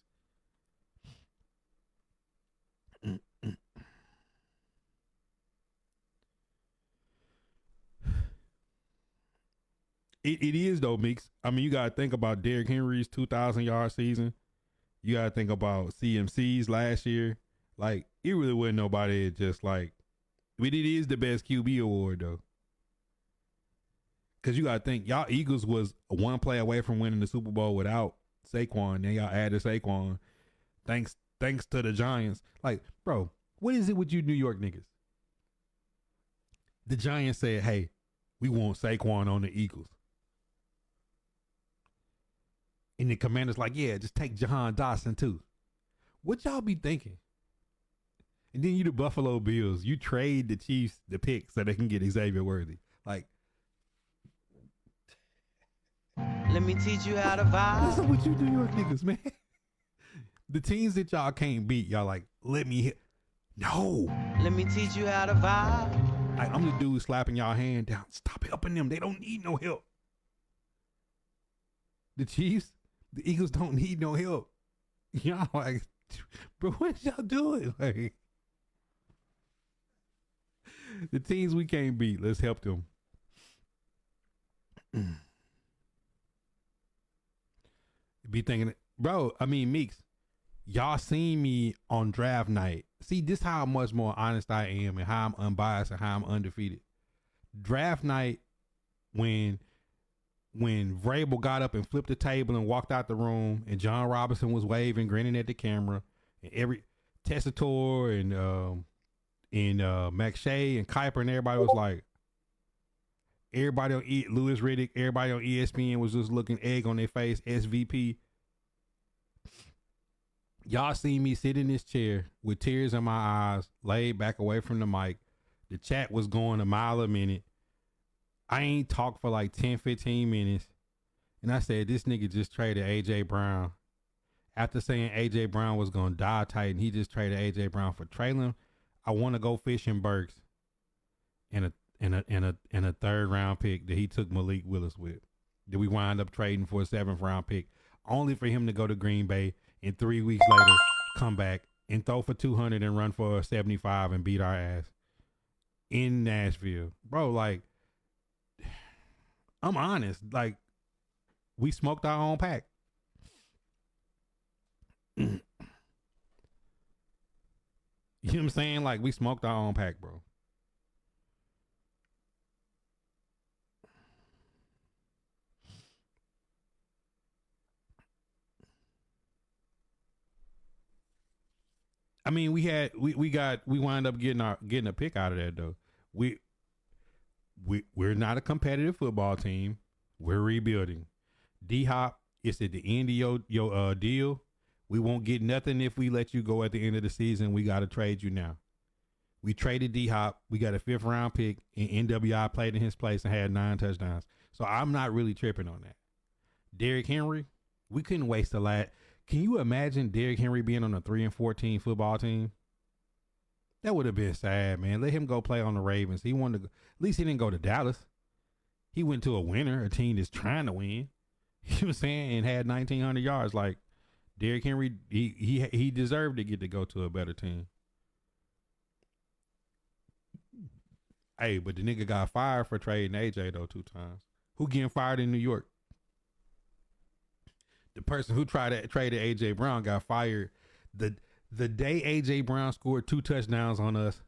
[SPEAKER 1] It is though, Meeks. I mean, you gotta think about Derrick Henry's 2,000-yard season. You gotta think about CMC's last year. Like, it really wasn't nobody just like. I mean, it is the best QB award though, because you gotta think y'all Eagles was one play away from winning the Super Bowl without Saquon. Then y'all added Saquon. Thanks to the Giants. Like, bro, what is it with you New York niggas? The Giants said, hey, we want Saquon on the Eagles. And the Commanders like, yeah, just take Jahan Dotson too. What y'all be thinking? And then you the Buffalo Bills. You trade the Chiefs the pick so they can get Xavier Worthy. Like,
[SPEAKER 2] Let me teach you how to
[SPEAKER 1] what's up
[SPEAKER 2] vibe.
[SPEAKER 1] with you New York niggas, man? The teams that y'all can't beat, y'all like, let me hit. No.
[SPEAKER 2] Let me teach you how to vibe.
[SPEAKER 1] Like, I'm the dude slapping y'all hand down. Stop helping them. They don't need no help. The Chiefs, the Eagles don't need no help. Y'all like, bro, what y'all doing? Like, the teams we can't beat, let's help them. Be thinking, bro, I mean, Meeks, y'all seen me on draft night. See, this how much more honest I am and how I'm unbiased and how I'm undefeated. Draft night, when Vrabel got up and flipped the table and walked out the room, and John Robinson was waving, grinning at the camera, and every Tessitore and McShay and Kuiper and everybody was like, everybody on Louis Riddick, everybody on ESPN was just looking egg on their face, SVP. Y'all see me sit in this chair with tears in my eyes, laid back away from the mic. The chat was going a mile a minute. I ain't talked for like 10, 15 minutes. And I said, this nigga just traded A.J. Brown. After saying A.J. Brown was going to die Titan, he just traded A.J. Brown for Traylon. I want to go fishing Burks and a third round pick that he took Malik Willis with. That we wind up trading for a 7th round pick, only for him to go to Green Bay and 3 weeks later come back and throw for 200 and run for 75 and beat our ass in Nashville. Bro, like, I'm honest. Like, we smoked our own pack. You know what I'm saying? Like, we smoked our own pack, bro. I mean, we wound up getting a pick out of that though. We're not a competitive football team. We're rebuilding. D-Hop, it's at the end of your deal. We won't get nothing if we let you go at the end of the season. We got to trade you now. We traded D-Hop. We got a 5th round pick, and NWI played in his place and had 9 touchdowns. So I'm not really tripping on that. Derrick Henry, we couldn't waste a lot. Can you imagine Derrick Henry being on a 3-14 football team? That would have been sad, man. Let him go play on the Ravens. He wanted to go, at least he didn't go to Dallas. He went to a winner, a team that's trying to win. You know what I'm saying? And had 1,900 yards. Like, Derrick Henry, he deserved to get to go to a better team. Hey, but the nigga got fired for trading AJ though 2 times. Who getting fired in New York? The person who tried to trade AJ Brown got fired. The day AJ Brown scored 2 touchdowns on us,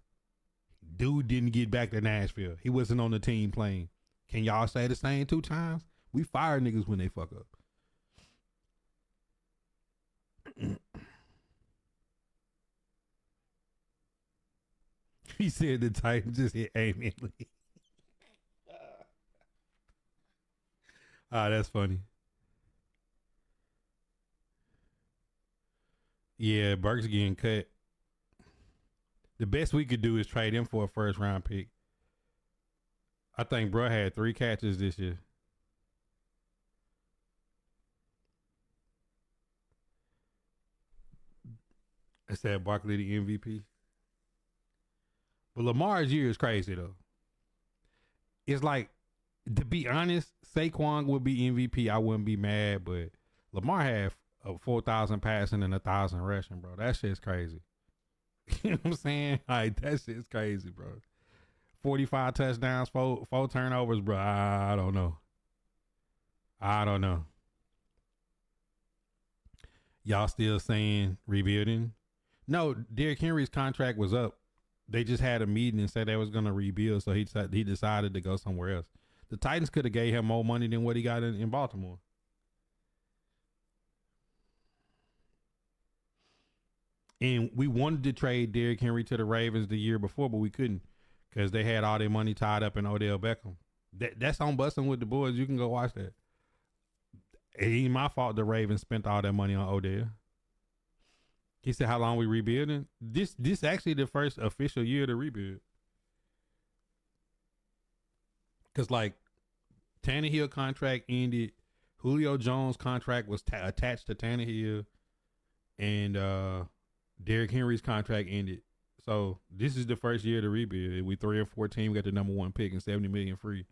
[SPEAKER 1] dude didn't get back to Nashville. He wasn't on the team playing. Can y'all say the same 2 times? We fire niggas when they fuck up. He said the Titans just hit Amy Lee. That's funny. Yeah, Burks getting cut. The best we could do is trade him for a 1st round pick. I think bro had 3 catches this year. I said Barkley the MVP. But Lamar's year is crazy though. It's like, to be honest, Saquon would be MVP. I wouldn't be mad, but Lamar had 4,000 passing and 1,000 rushing, bro. That shit's crazy. You know what I'm saying? Like, that shit's crazy, bro. 45 touchdowns, 4 turnovers, bro. I don't know. Y'all still saying rebuilding? No, Derrick Henry's contract was up. They just had a meeting and said they was going to rebuild, so he decided to go somewhere else. The Titans could have gave him more money than what he got in Baltimore. And we wanted to trade Derrick Henry to the Ravens the year before, but we couldn't because they had all their money tied up in Odell Beckham. That's on Busting with the Boys. You can go watch that. It ain't my fault the Ravens spent all that money on Odell. He said, how long we rebuilding? This actually the first official year to rebuild. Because, like, Tannehill contract ended. Julio Jones contract was attached to Tannehill. And Derrick Henry's contract ended. So this is the first year to rebuild. We 3-14. We got the number 1 pick and $70 million free.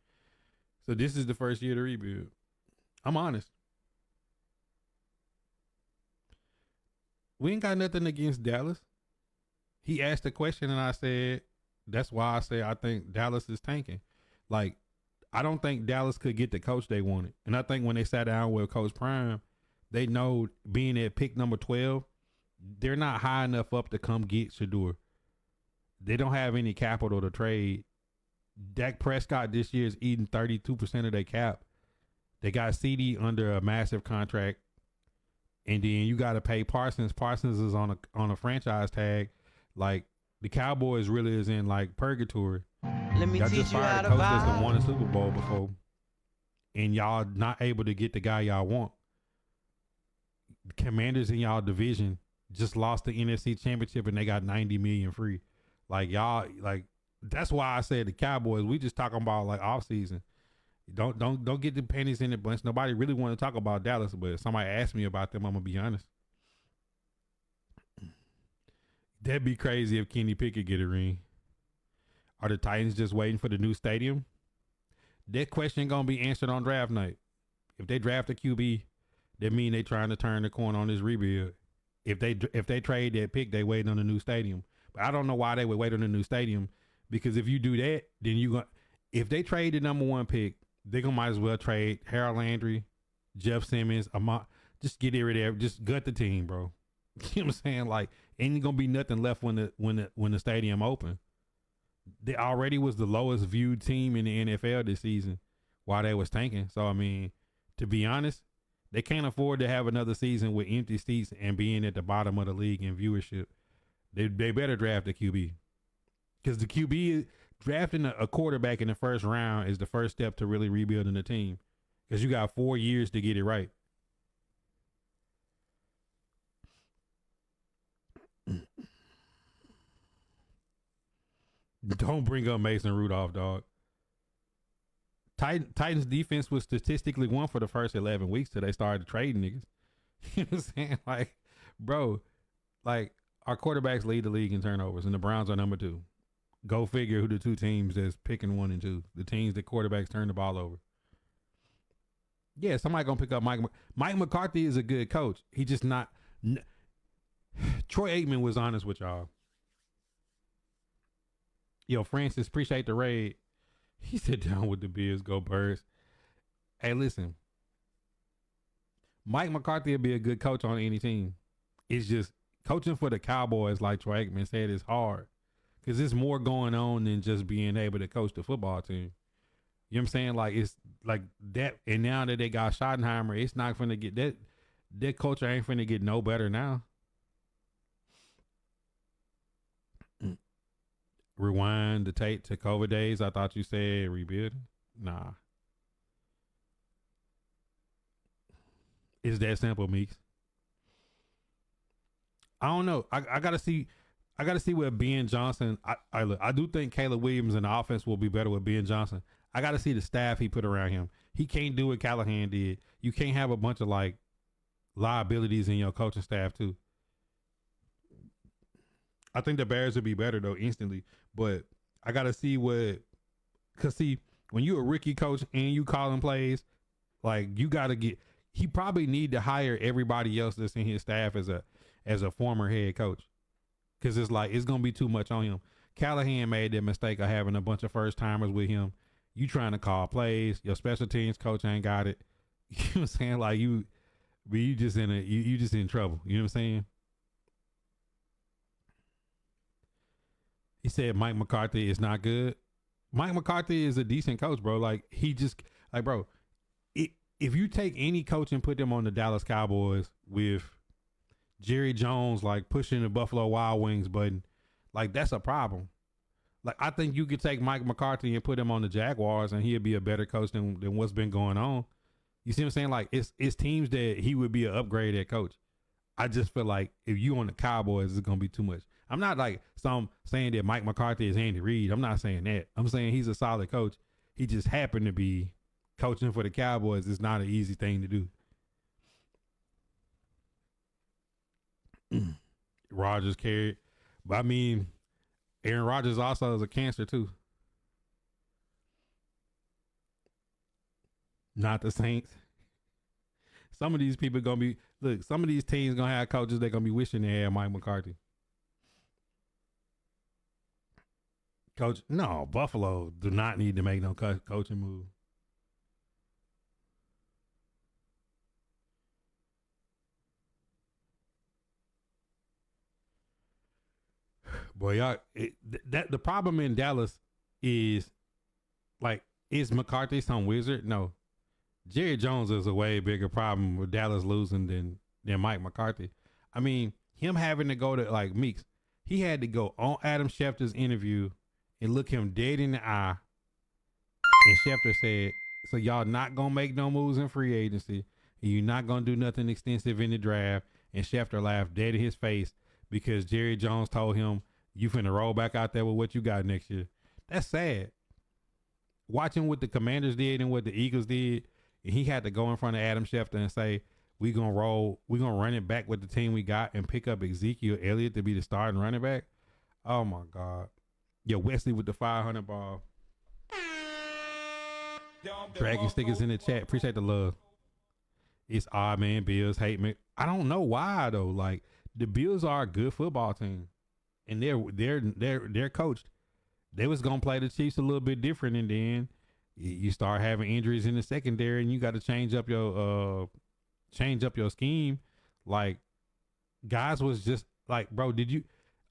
[SPEAKER 1] So this is the first year to rebuild. I'm honest. We ain't got nothing against Dallas. He asked a question and I said, that's why I said I think Dallas is tanking. Like, I don't think Dallas could get the coach they wanted. And I think when they sat down with Coach Prime, they know being at pick number 12, they're not high enough up to come get Shador. They don't have any capital to trade. Dak Prescott this year is eating 32% of their cap. They got CD under a massive contract. And then you got to pay Parsons. Parsons is on a franchise tag. Like, the Cowboys really is in, like, purgatory.
[SPEAKER 2] Let me
[SPEAKER 1] y'all
[SPEAKER 2] teach
[SPEAKER 1] just
[SPEAKER 2] you how
[SPEAKER 1] fired
[SPEAKER 2] to
[SPEAKER 1] a coach that's
[SPEAKER 2] vibe.
[SPEAKER 1] won a Super Bowl before. And y'all not able to get the guy y'all want. The Commanders in y'all division just lost the NFC Championship and they got $90 million free. Like, y'all, like, that's why I said the Cowboys, we just talking about, like, off season. Don't get the panties in the bunch. Nobody really want to talk about Dallas, but if somebody asked me about them, I'm gonna be honest. That'd be crazy if Kenny Pickett get a ring. Are the Titans just waiting for the new stadium? That question gonna be answered on draft night. If they draft a QB, that mean they trying to turn the corner on this rebuild. If they trade that pick, they waiting on a new stadium. But I don't know why they would wait on a new stadium, because if you do that, then if they trade the number 1 pick, they gonna might as well trade Harold Landry, Jeff Simmons, just get rid of there, just gut the team, bro. You know what I'm saying? Like, ain't gonna be nothing left when the stadium open. They already was the lowest viewed team in the NFL this season while they was tanking. So I mean, to be honest, they can't afford to have another season with empty seats and being at the bottom of the league in viewership. They better draft a QB, because the QB drafting a quarterback in the first round is the first step to really rebuilding the team, because you got 4 years to get it right. Don't bring up Mason Rudolph, dog. Titans defense was statistically won for the first 11 weeks till they started trading niggas. You know what I'm saying? Like, bro, like, our quarterbacks lead the league in turnovers, and the Browns are number 2. Go figure who the 2 teams that's picking 1 and 2. The teams that quarterbacks turn the ball over. Yeah, somebody gonna pick up Mike McCarthy is a good coach. He just not. Troy Aikman was honest with y'all. Yo, Francis, appreciate the raid. He said, down with the Bears, go Birds. Hey, listen. Mike McCarthy will be a good coach on any team. It's just coaching for the Cowboys, like Troy Aikman said, is hard. Because there's more going on than just being able to coach the football team. You know what I'm saying? Like, it's like that. And now that they got Schottenheimer, it's not going to get that. That culture ain't going to get no better now. Rewind the tape to COVID days. I thought you said rebuilding. Nah. It's that simple, Meeks. I don't know. I gotta see. I gotta see what Ben Johnson. I do think Caleb Williams in the offense will be better with Ben Johnson. I gotta see the staff he put around him. He can't do what Callahan did. You can't have a bunch of like liabilities in your coaching staff too. I think the Bears would be better though instantly, but I gotta see cause see, when you're a rookie coach and you calling plays, like you gotta get. He probably need to hire everybody else that's in his staff as a former head coach, cause it's like it's gonna be too much on him. Callahan made that mistake of having a bunch of first timers with him. You trying to call plays, your special teams coach ain't got it. You know what I'm saying? Like you just you just in trouble. You know what I'm saying? He said Mike McCarthy is not good. Mike McCarthy is a decent coach, bro. Like he just like, bro, if you take any coach and put them on the Dallas Cowboys with Jerry Jones like pushing the Buffalo Wild Wings button. Like that's a problem. Like I think you could take Mike McCarthy and put him on the Jaguars and he'd be a better coach than what's been going on. You see what I'm saying? Like it's teams that he would be an upgrade at coach. I just feel like if you on the Cowboys, it's gonna be too much. I'm not like some saying that Mike McCarthy is Andy Reid. I'm not saying that. I'm saying he's a solid coach. He just happened to be coaching for the Cowboys. It's not an easy thing to do. Rodgers carried, but I mean, Aaron Rodgers also is a cancer too. Not the Saints. Some of these people gonna be look. Some of these teams gonna have coaches that gonna be wishing they had Mike McCarthy. Coach, no, Buffalo do not need to make no coaching move. Boy, y'all, that the problem in Dallas is like, is McCarthy some wizard? No, Jerry Jones is a way bigger problem with Dallas losing than Mike McCarthy. I mean, him having to go to like Meeks, he had to go on Adam Schefter's interview and look him dead in the eye. And Schefter said, "So y'all not gonna make no moves in free agency, and you're not gonna do nothing extensive in the draft." And Schefter laughed dead in his face because Jerry Jones told him, "You finna roll back out there with what you got next year." That's sad. Watching what the Commanders did and what the Eagles did, and he had to go in front of Adam Schefter and say, "We gonna run it back with the team we got and pick up Ezekiel Elliott to be the starting running back." Oh my God. Yeah, Wesley with the 500 ball. Dragon stickers in the chat. Appreciate the love. It's odd, man. Bills hate me. I don't know why though. Like the Bills are a good football team, and they're coached. They was gonna play the Chiefs a little bit different, and then you start having injuries in the secondary, and you got to change up your scheme. Like guys was just like, bro, did you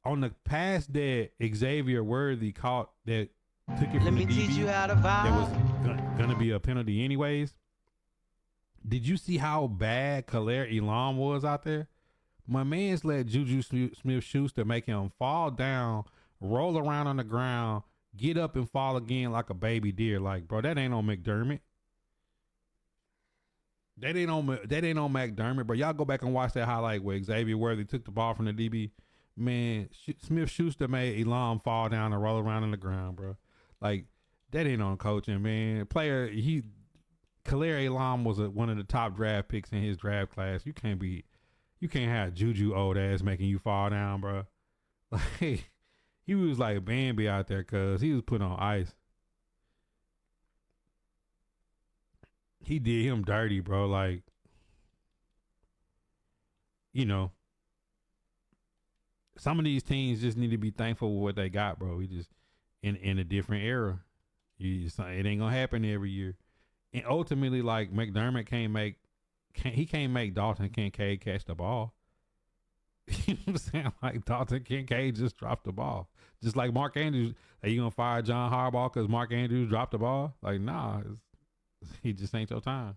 [SPEAKER 1] on the pass that Xavier Worthy caught that took it
[SPEAKER 2] Let
[SPEAKER 1] from
[SPEAKER 2] me
[SPEAKER 1] the
[SPEAKER 2] teach
[SPEAKER 1] DB
[SPEAKER 2] you how to
[SPEAKER 1] that was
[SPEAKER 2] vibe.
[SPEAKER 1] gonna be a penalty anyways? Did you see how bad Khalil Elam was out there? My man's let Juju Smith-Schuster make him fall down, roll around on the ground, get up and fall again like a baby deer. Like, bro, that ain't on McDermott. That ain't on McDermott, bro. Y'all go back and watch that highlight where Xavier Worthy took the ball from the DB. Man, Smith-Schuster made Elam fall down and roll around on the ground, bro. Like, that ain't on coaching, man. Khalil Elam was one of the top draft picks in his draft class. You can't have Juju old ass making you fall down, bro. Like he was like Bambi out there, cause he was put on ice. He did him dirty, bro. Like, you know, some of these teams just need to be thankful for what they got, bro. We just in a different era. It ain't gonna happen every year. And ultimately, like McDermott can't make Dalton Kincaid catch the ball. You know what I'm saying? Like Dalton Kincaid just dropped the ball. Just like Mark Andrews. Are you gonna fire John Harbaugh because Mark Andrews dropped the ball? Like, nah, he just ain't your time.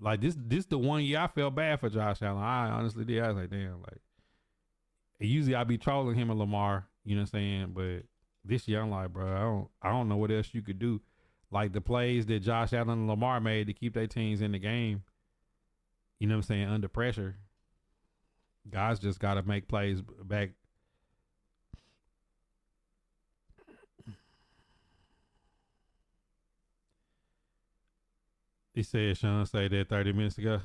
[SPEAKER 1] Like this the one year I felt bad for Josh Allen. I honestly did. I was like, damn, like usually I be trolling him and Lamar, you know what I'm saying? But this year I'm like, bro, I don't know what else you could do. Like the plays that Josh Allen and Lamar made to keep their teams in the game, you know what I'm saying, under pressure. Guys just got to make plays back. He said, Sean say that 30 minutes ago.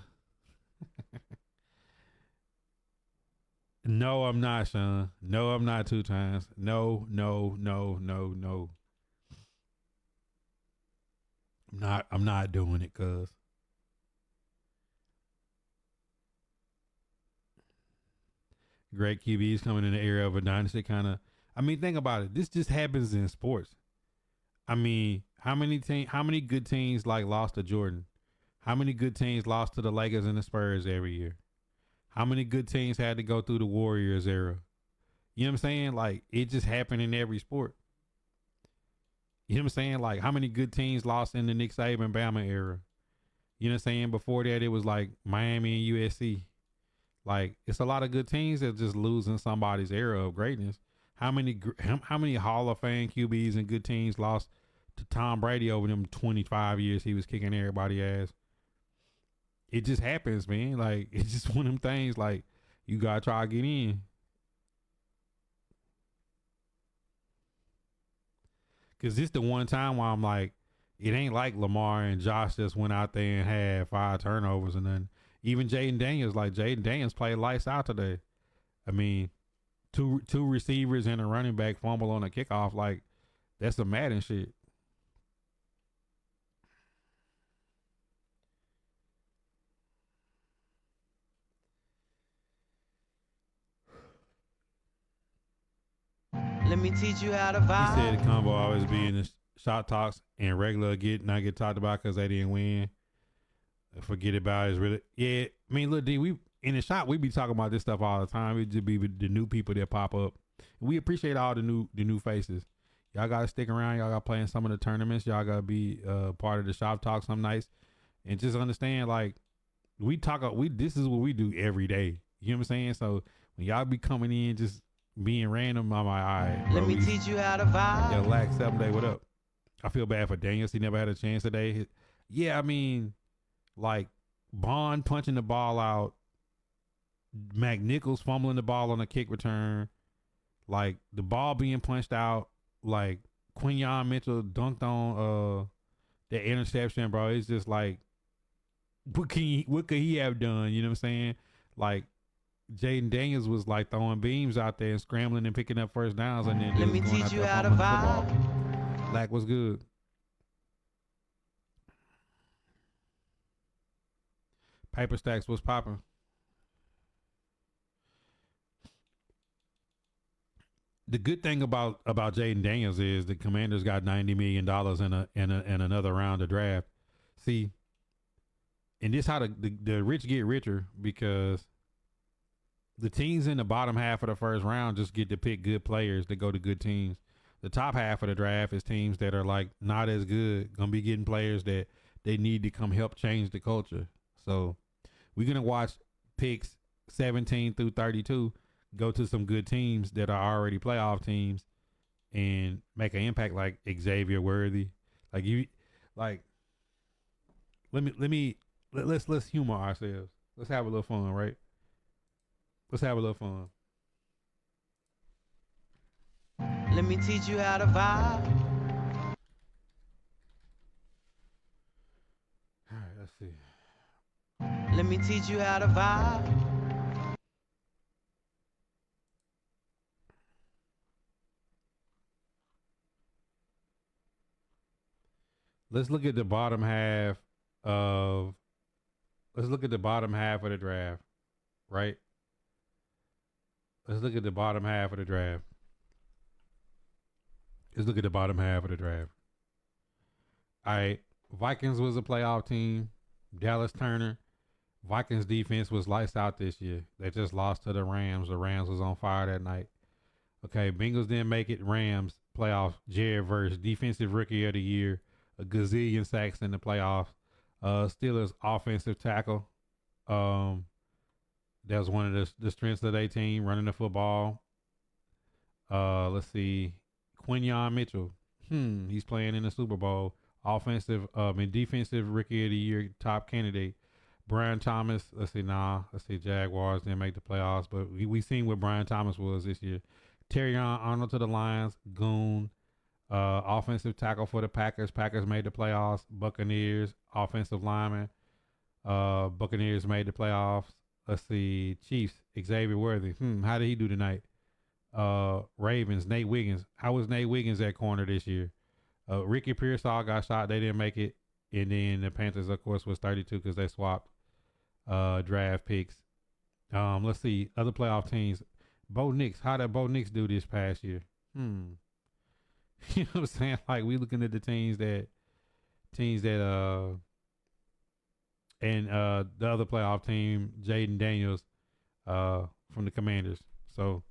[SPEAKER 1] No, I'm not, Sean. No, I'm not 2 times. No. I'm not doing it, cuz. Great QBs coming in the area of a dynasty kind of. I mean, think about it. This just happens in sports. I mean, how many good teams like lost to Jordan? How many good teams lost to the Lakers and the Spurs every year? How many good teams had to go through the Warriors era? You know what I'm saying? Like, it just happened in every sport. You know what I'm saying? Like, how many good teams lost in the Nick Saban Bama era? You know what I'm saying? Before that, it was like Miami and USC. Like it's a lot of good teams that just losing somebody's era of greatness. How many Hall of Fame QBs and good teams lost to Tom Brady over them 25 years he was kicking everybody ass? It just happens, man. Like it's just one of them things. Like you gotta try to get in. Cause this the one time where I'm like, it ain't like Lamar and Josh just went out there and had 5 turnovers and then even Jaden Daniels played lights out today. I mean, two receivers and a running back fumble on a kickoff, like that's some Madden shit.
[SPEAKER 2] Let me teach you how to
[SPEAKER 1] He said the
[SPEAKER 2] vibe.
[SPEAKER 1] combo always be in the shot talks and regular not get talked about because they didn't win. Forget about it. It's really, yeah. I mean, look, D, we in the shop we be talking about this stuff all the time. We just be the new people that pop up. We appreciate all the new faces. Y'all gotta stick around. Y'all gotta play in some of the tournaments. Y'all gotta be part of the shop talk some nights, and just understand like we talk. This is what we do every day. You know what I'm saying? So when y'all be coming in just being random, I'm like, all right, bro.
[SPEAKER 2] Let me teach you how to vibe.
[SPEAKER 1] Yeah, Lax 7 Day. What up? I feel bad for Daniels. He never had a chance today. Yeah, I mean, like Bond punching the ball out, McNichols fumbling the ball on a kick return, like the ball being punched out, like Quinyon Mitchell dunked on the interception, bro. It's just like what could he have done? You know what I'm saying? Like Jaden Daniels was like throwing beams out there and scrambling and picking up first downs, and then
[SPEAKER 2] Let
[SPEAKER 1] dudes
[SPEAKER 2] me
[SPEAKER 1] going out
[SPEAKER 2] teach you
[SPEAKER 1] there
[SPEAKER 2] how to
[SPEAKER 1] fumbling the football.
[SPEAKER 2] vibe.
[SPEAKER 1] Lack was good. Paper stacks was popping. The good thing about Jaden Daniels is the Commanders got $90 million in another round of draft. See, and this how the rich get richer because the teams in the bottom half of the first round just get to pick good players that go to good teams. The top half of the draft is teams that are like not as good, gonna be getting players that they need to come help change the culture. So we're gonna watch picks 17 through 32 go to some good teams that are already playoff teams and make an impact, like Xavier Worthy. Like you, like let's humor ourselves. Let's have a little fun, right? Let's have a little fun.
[SPEAKER 2] Let me teach you how to vibe.
[SPEAKER 1] All right, let's see.
[SPEAKER 2] Let me teach you how to vibe.
[SPEAKER 1] Let's look at the bottom half of. Let's look at the bottom half of the draft, right? Let's look at the bottom half of the draft. Let's look at the bottom half of the draft. All right, Vikings was a playoff team. Dallas Turner. Vikings defense was lights out this year. They just lost to the Rams. The Rams was on fire that night. Okay, Bengals didn't make it. Rams playoff. Jared Verse, defensive rookie of the year, a gazillion sacks in the playoffs. Steelers offensive tackle. That was one of the strengths of their team, running the football. Let's see, Quinyon Mitchell. He's playing in the Super Bowl. Offensive, and defensive rookie of the year, top candidate. Brian Thomas. Let's see, Jaguars didn't make the playoffs, but we seen what Brian Thomas was this year. Terrion Arnold to the Lions. Goon. Offensive tackle for the Packers. Packers made the playoffs. Buccaneers. Offensive lineman. Buccaneers made the playoffs. Let's see. Chiefs. Xavier Worthy. How did he do tonight? Ravens. Nate Wiggins. How was Nate Wiggins at corner this year? Ricky Pearsall got shot. They didn't make it. And then the Panthers, of course, was 32 because they swapped draft picks. Let's see. Other playoff teams. Bo Nix. How did Bo Nix do this past year? You know what I'm saying? Like we looking at the teams that and the other playoff team, Jaden Daniels, from the Commanders. So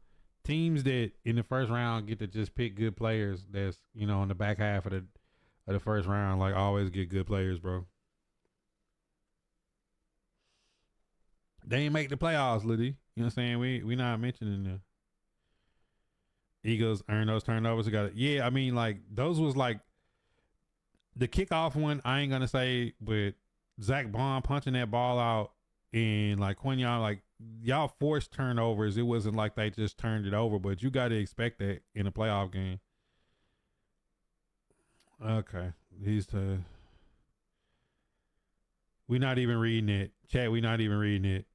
[SPEAKER 1] teams that in the first round get to just pick good players that's, in the back half of the first round, like always get good players, bro. They ain't make the playoffs, Liddy. You know what I'm saying? We not mentioning the Eagles earn those turnovers. Yeah, I mean, like those was like the kickoff one. I ain't gonna say, but Zach Bond punching that ball out and like when y'all forced turnovers, it wasn't like they just turned it over. But you got to expect that in a playoff game. Okay, these we not even reading it. Chat, we not even reading it.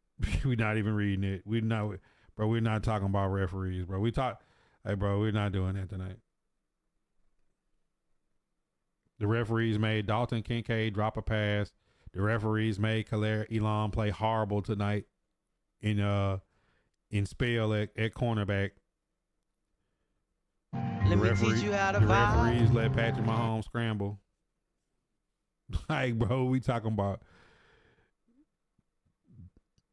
[SPEAKER 1] We not even reading it. We not, bro. We're not talking about referees, bro. Hey, bro. We're not doing that tonight. The referees made Dalton Kincaid drop a pass. The referees made Khalil Elam play horrible tonight in spell at cornerback.
[SPEAKER 2] Let me teach you how to
[SPEAKER 1] the
[SPEAKER 2] vibe.
[SPEAKER 1] referees let Patrick Mahomes scramble. Like, bro, we talking about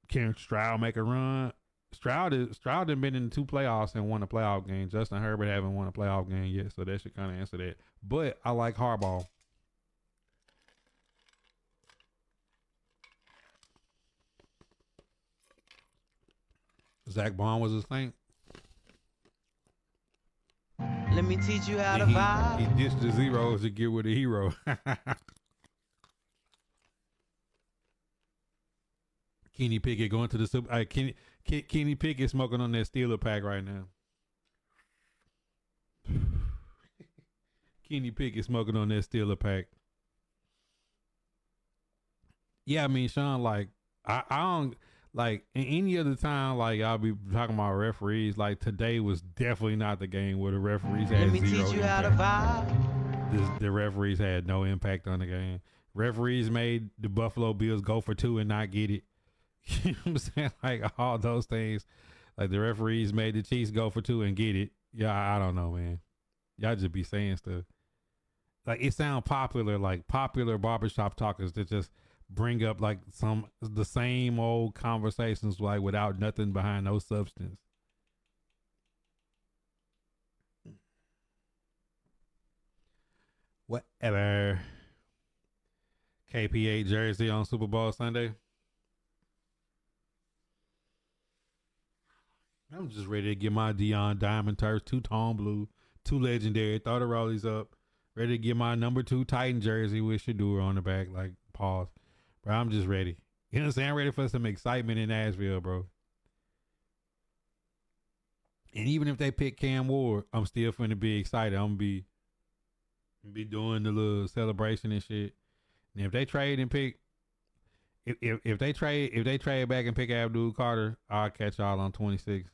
[SPEAKER 1] can Stroud make a run? Stroud done been in 2 playoffs and won a playoff game. Justin Herbert haven't won a playoff game yet, so that should kind of answer that. But I like Harbaugh. Zach Bond was a Saint.
[SPEAKER 2] Let me teach you how to vibe.
[SPEAKER 1] He ditched the zeros to get with a hero. Kenny Pickett going to the Super. Kenny Pickett smoking on that Steeler pack right now. Kenny Pickett smoking on that Steeler pack. Yeah, I mean, Sean, like, I don't like in any other time, like I'll be talking about referees. Like today was definitely not the game where the referees had
[SPEAKER 2] Let me
[SPEAKER 1] zero
[SPEAKER 2] teach you
[SPEAKER 1] impact.
[SPEAKER 2] how to vibe.
[SPEAKER 1] The referees had no impact on the game. Referees made the Buffalo Bills go for 2 and not get it. You know what I'm saying? Like all those things. Like the referees made the Chiefs go for 2 and get it. Yeah, I don't know, man. Y'all just be saying stuff. Like it sound popular, like popular barbershop talkers that just bring up like the same old conversations like without nothing behind no substance. Whatever. KPA jersey on Super Bowl Sunday. I'm just ready to get my Dion Diamond Turfs 2-tone blue, 2 legendary. Throw the rollies up. Ready to get my number 2 Titan jersey with Shador on the back. Like, pause. Bro, I'm just ready. You know what I'm saying? I'm ready for some excitement in Nashville, bro. And even if they pick Cam Ward, I'm still finna be excited. I'm gonna be doing the little celebration and shit. And if they trade and pick, if they trade back and pick Abdul Carter, I'll catch y'all on 26.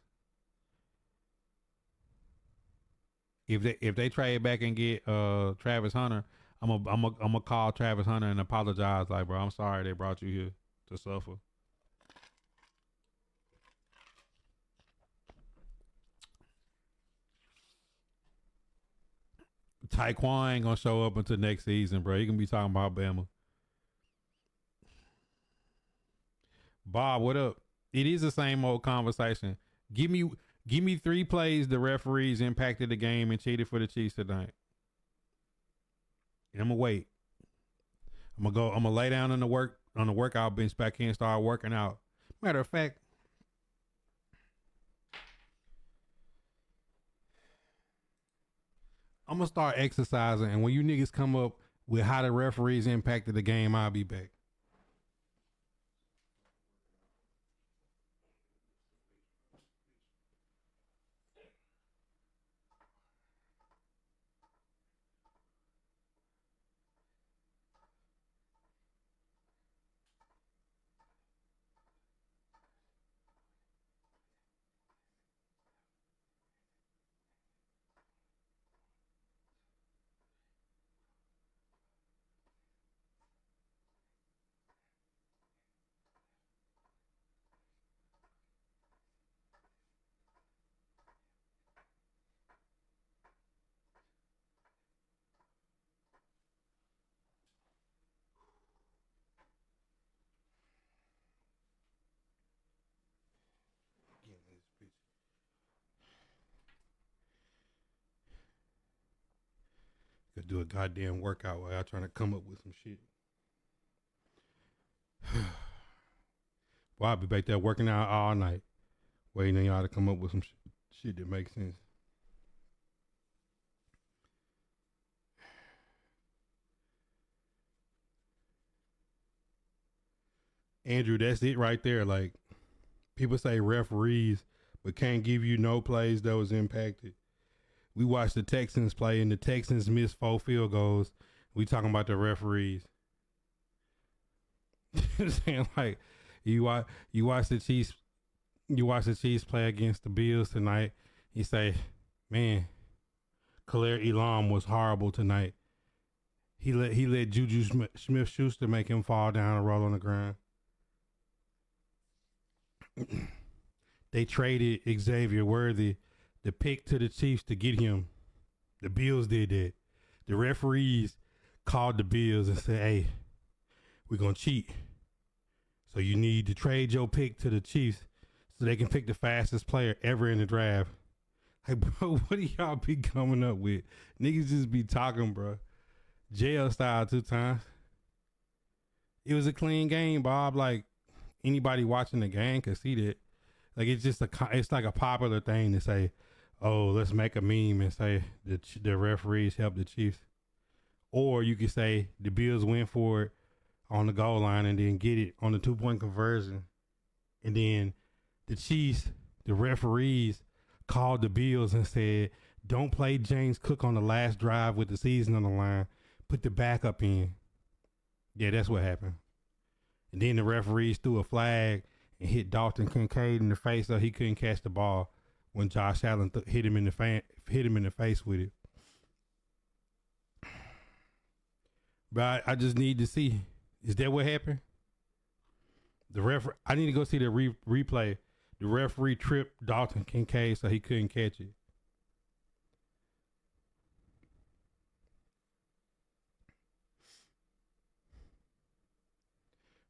[SPEAKER 1] If they trade back and get Travis Hunter, I'm call Travis Hunter and apologize. Like, bro, I'm sorry they brought you here to suffer. Taekwon ain't gonna show up until next season, bro. He gonna be talking about Bama. Bob, what up? It is the same old conversation. Give me 3 plays the referees impacted the game and cheated for the Chiefs tonight. And I'm gonna wait. I'm gonna lay down on the workout bench back here and start working out. Matter of fact, I'm gonna start exercising, and when you niggas come up with how the referees impacted the game, I'll be back. Could do a goddamn workout while I'm trying to come up with some shit. Well, I'll be back there working out all night, waiting on y'all to come up with some shit that makes sense. Andrew, that's it right there. Like, people say referees, but can't give you no plays that was impacted. We watched the Texans play, and the Texans missed 4 field goals. We talking about the referees. I'm saying, like, you watch the Chiefs play against the Bills tonight. You say, man, Khalil Elam was horrible tonight. He let Juju Smith-Schuster make him fall down and roll on the ground. They traded Xavier Worthy, the pick, to the Chiefs to get him. The Bills did that. The referees called the Bills and said, hey, we're going to cheat. So you need to trade your pick to the Chiefs so they can pick the fastest player ever in the draft. Like, bro, what do y'all be coming up with? Niggas just be talking, bro. Jail style 2 times. It was a clean game, Bob. Like, anybody watching the game could see that. Like, it's like a popular thing to say, oh, let's make a meme and say the referees helped the Chiefs. Or you could say the Bills went for it on the goal line and then get it on the 2-point conversion. And then the Chiefs, the referees, called the Bills and said, don't play James Cook on the last drive with the season on the line. Put the backup in. Yeah, that's what happened. And then the referees threw a flag and hit Dalton Kincaid in the face so he couldn't catch the ball when Josh Allen hit him in the face with it. But I just need to see, is that what happened? I need to go see the replay. The referee tripped Dalton Kincaid so he couldn't catch it.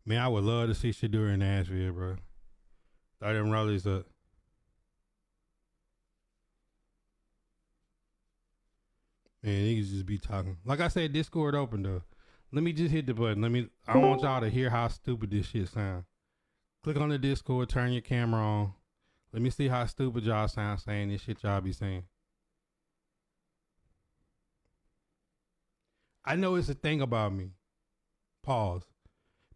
[SPEAKER 1] Man, I would love to see Shedeur in Nashville, bro. Throw them rollies up. Man, niggas just be talking. Like I said, Discord open though. Let me just hit the button. I want y'all to hear how stupid this shit sound. Click on the Discord, turn your camera on. Let me see how stupid y'all sound saying this shit y'all be saying. I know it's a thing about me. Pause.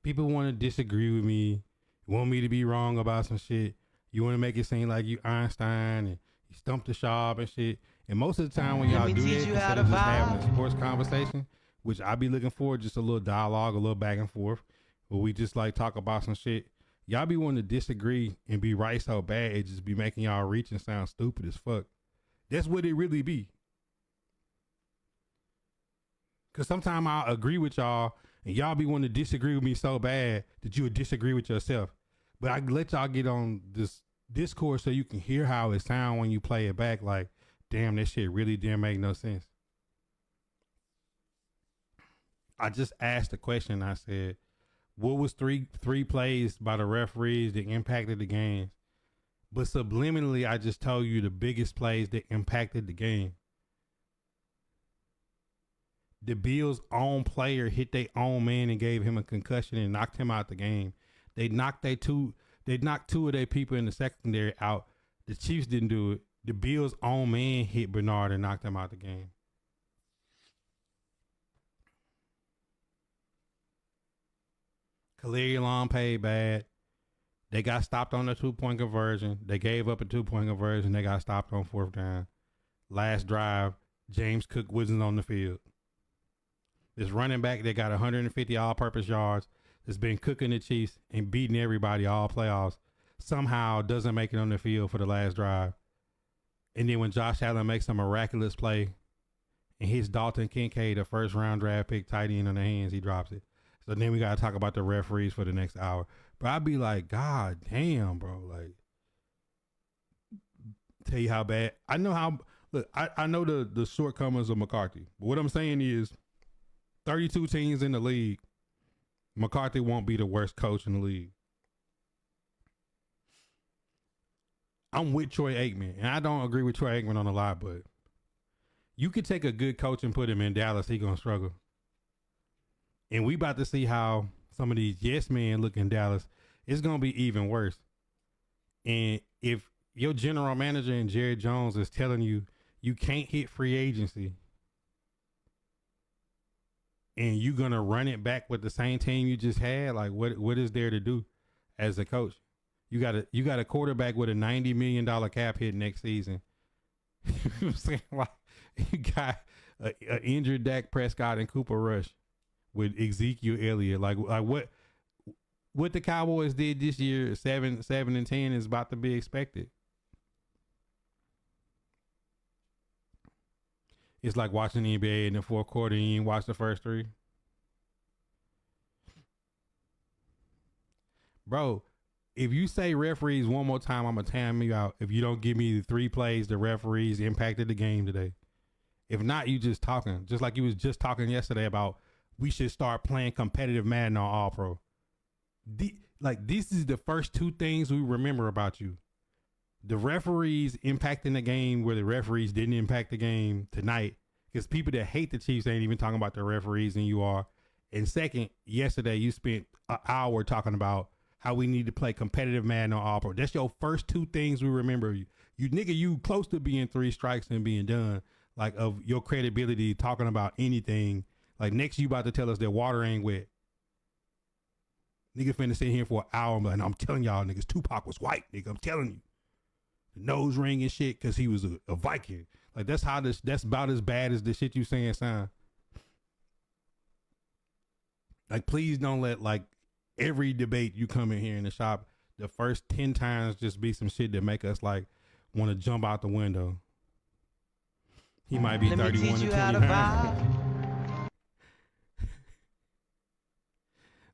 [SPEAKER 1] People want to disagree with me, want me to be wrong about some shit. You want to make it seem like you Einstein and you stumped the shop and shit. And most of the time when y'all do that, instead of just having a sports conversation, which I be looking for, just a little dialogue, a little back and forth, where we just like talk about some shit, y'all be wanting to disagree and be right so bad, it just be making y'all reach and sound stupid as fuck. That's what it really be. Because sometimes I'll agree with y'all and y'all be wanting to disagree with me so bad that you would disagree with yourself. But I let y'all get on this Discord so you can hear how it sound when you play it back. Like, damn, that shit really didn't make no sense. I just asked a question. I said, what was three plays by the referees that impacted the game? But subliminally, I just told you the biggest plays that impacted the game. The Bills' own player hit their own man and gave him a concussion and knocked him out the game. They knocked two of their people in the secondary out. The Chiefs didn't do it. The Bills' own man hit Bernard and knocked him out the game. Khalil Elam played bad. They got stopped on the 2-point conversion. They gave up a 2-point conversion. They got stopped on 4th down. Last drive, James Cook wasn't on the field. This running back that got 150 all-purpose yards, that's been cooking the Chiefs and beating everybody all playoffs, somehow doesn't make it on the field for the last drive. And then when Josh Allen makes a miraculous play and hits Dalton Kincaid, a first-round draft pick tight end on the hands, he drops it. So then we got to talk about the referees for the next hour. But I'd be like, God damn, bro. Like, tell you how bad. I know how, look, I know the shortcomings of McCarthy. But what I'm saying is 32 teams in the league, McCarthy won't be the worst coach in the league. I'm with Troy Aikman, and I don't agree with Troy Aikman on a lot, but you could take a good coach and put him in Dallas, he gonna struggle. And we about to see how some of these yes men look in Dallas. it's gonna be even worse. And if your general manager and Jerry Jones is telling you you can't hit free agency, and you're gonna run it back with the same team you just had, like what is there to do as a coach? You got a quarterback with a $90 million cap hit next season. You know what I'm saying? Like, you got a injured Dak Prescott and Cooper Rush with Ezekiel Elliott. Like what the Cowboys did this year, 7-10, is about to be expected. It's like watching the NBA in the fourth quarter and you didn't watch the first three. Bro, if you say referees one more time, I'm going to time you out if you don't give me the 3 plays the referees impacted the game today. If not, you just talking. Just like you was just talking yesterday about we should start playing competitive Madden on All-Pro. This is the first 2 things we remember about you. The referees impacting the game where the referees didn't impact the game tonight, because people that hate the Chiefs ain't even talking about the referees and you are. And second, yesterday you spent an hour talking about how we need to play competitive Madden on All-Pro. That's your first 2 things we remember. You nigga, you close to being 3 strikes and being done, like, of your credibility talking about anything. Like, next you about to tell us that water ain't wet. Nigga finna sit here for an hour and I'm telling y'all niggas Tupac was white, nigga. I'm telling you. The nose ring and shit because he was a Viking. Like, that's about as bad as the shit you saying sound. Like, please don't let, like, every debate you come in here in the shop, the first 10 times just be some shit that make us, like, want to jump out the window. He might be 31 and 29.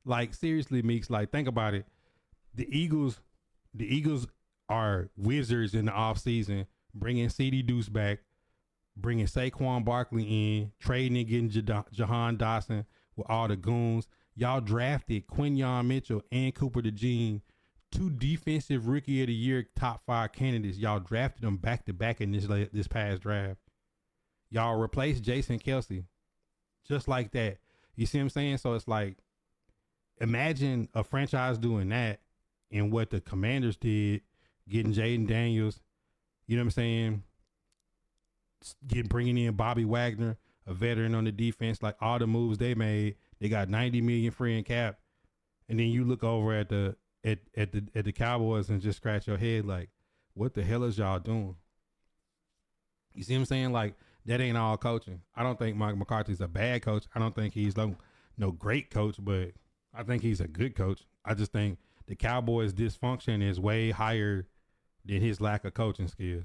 [SPEAKER 1] Like, seriously, Meeks, like, think about it. The Eagles are wizards in the offseason, bringing CD Deuce back, bringing Saquon Barkley in, trading and getting Jahan Dotson with all the goons. Y'all drafted Quinyon Mitchell and Cooper DeJean, 2 defensive rookie of the year top 5 candidates. Y'all drafted them back to back in this past draft. Y'all replaced Jason Kelce just like that. You see what I'm saying? So it's like, imagine a franchise doing that and what the Commanders did, getting Jaden Daniels, you know what I'm saying? Bringing in Bobby Wagner, a veteran on the defense, like all the moves they made. They got $90 million free in cap, and then you look over at the Cowboys and just scratch your head like, what the hell is y'all doing? You see what I'm saying? Like, that ain't all coaching. I don't think Mike McCarthy's a bad coach. I don't think he's no great coach, but I think he's a good coach. I just think the Cowboys' dysfunction is way higher than his lack of coaching skills.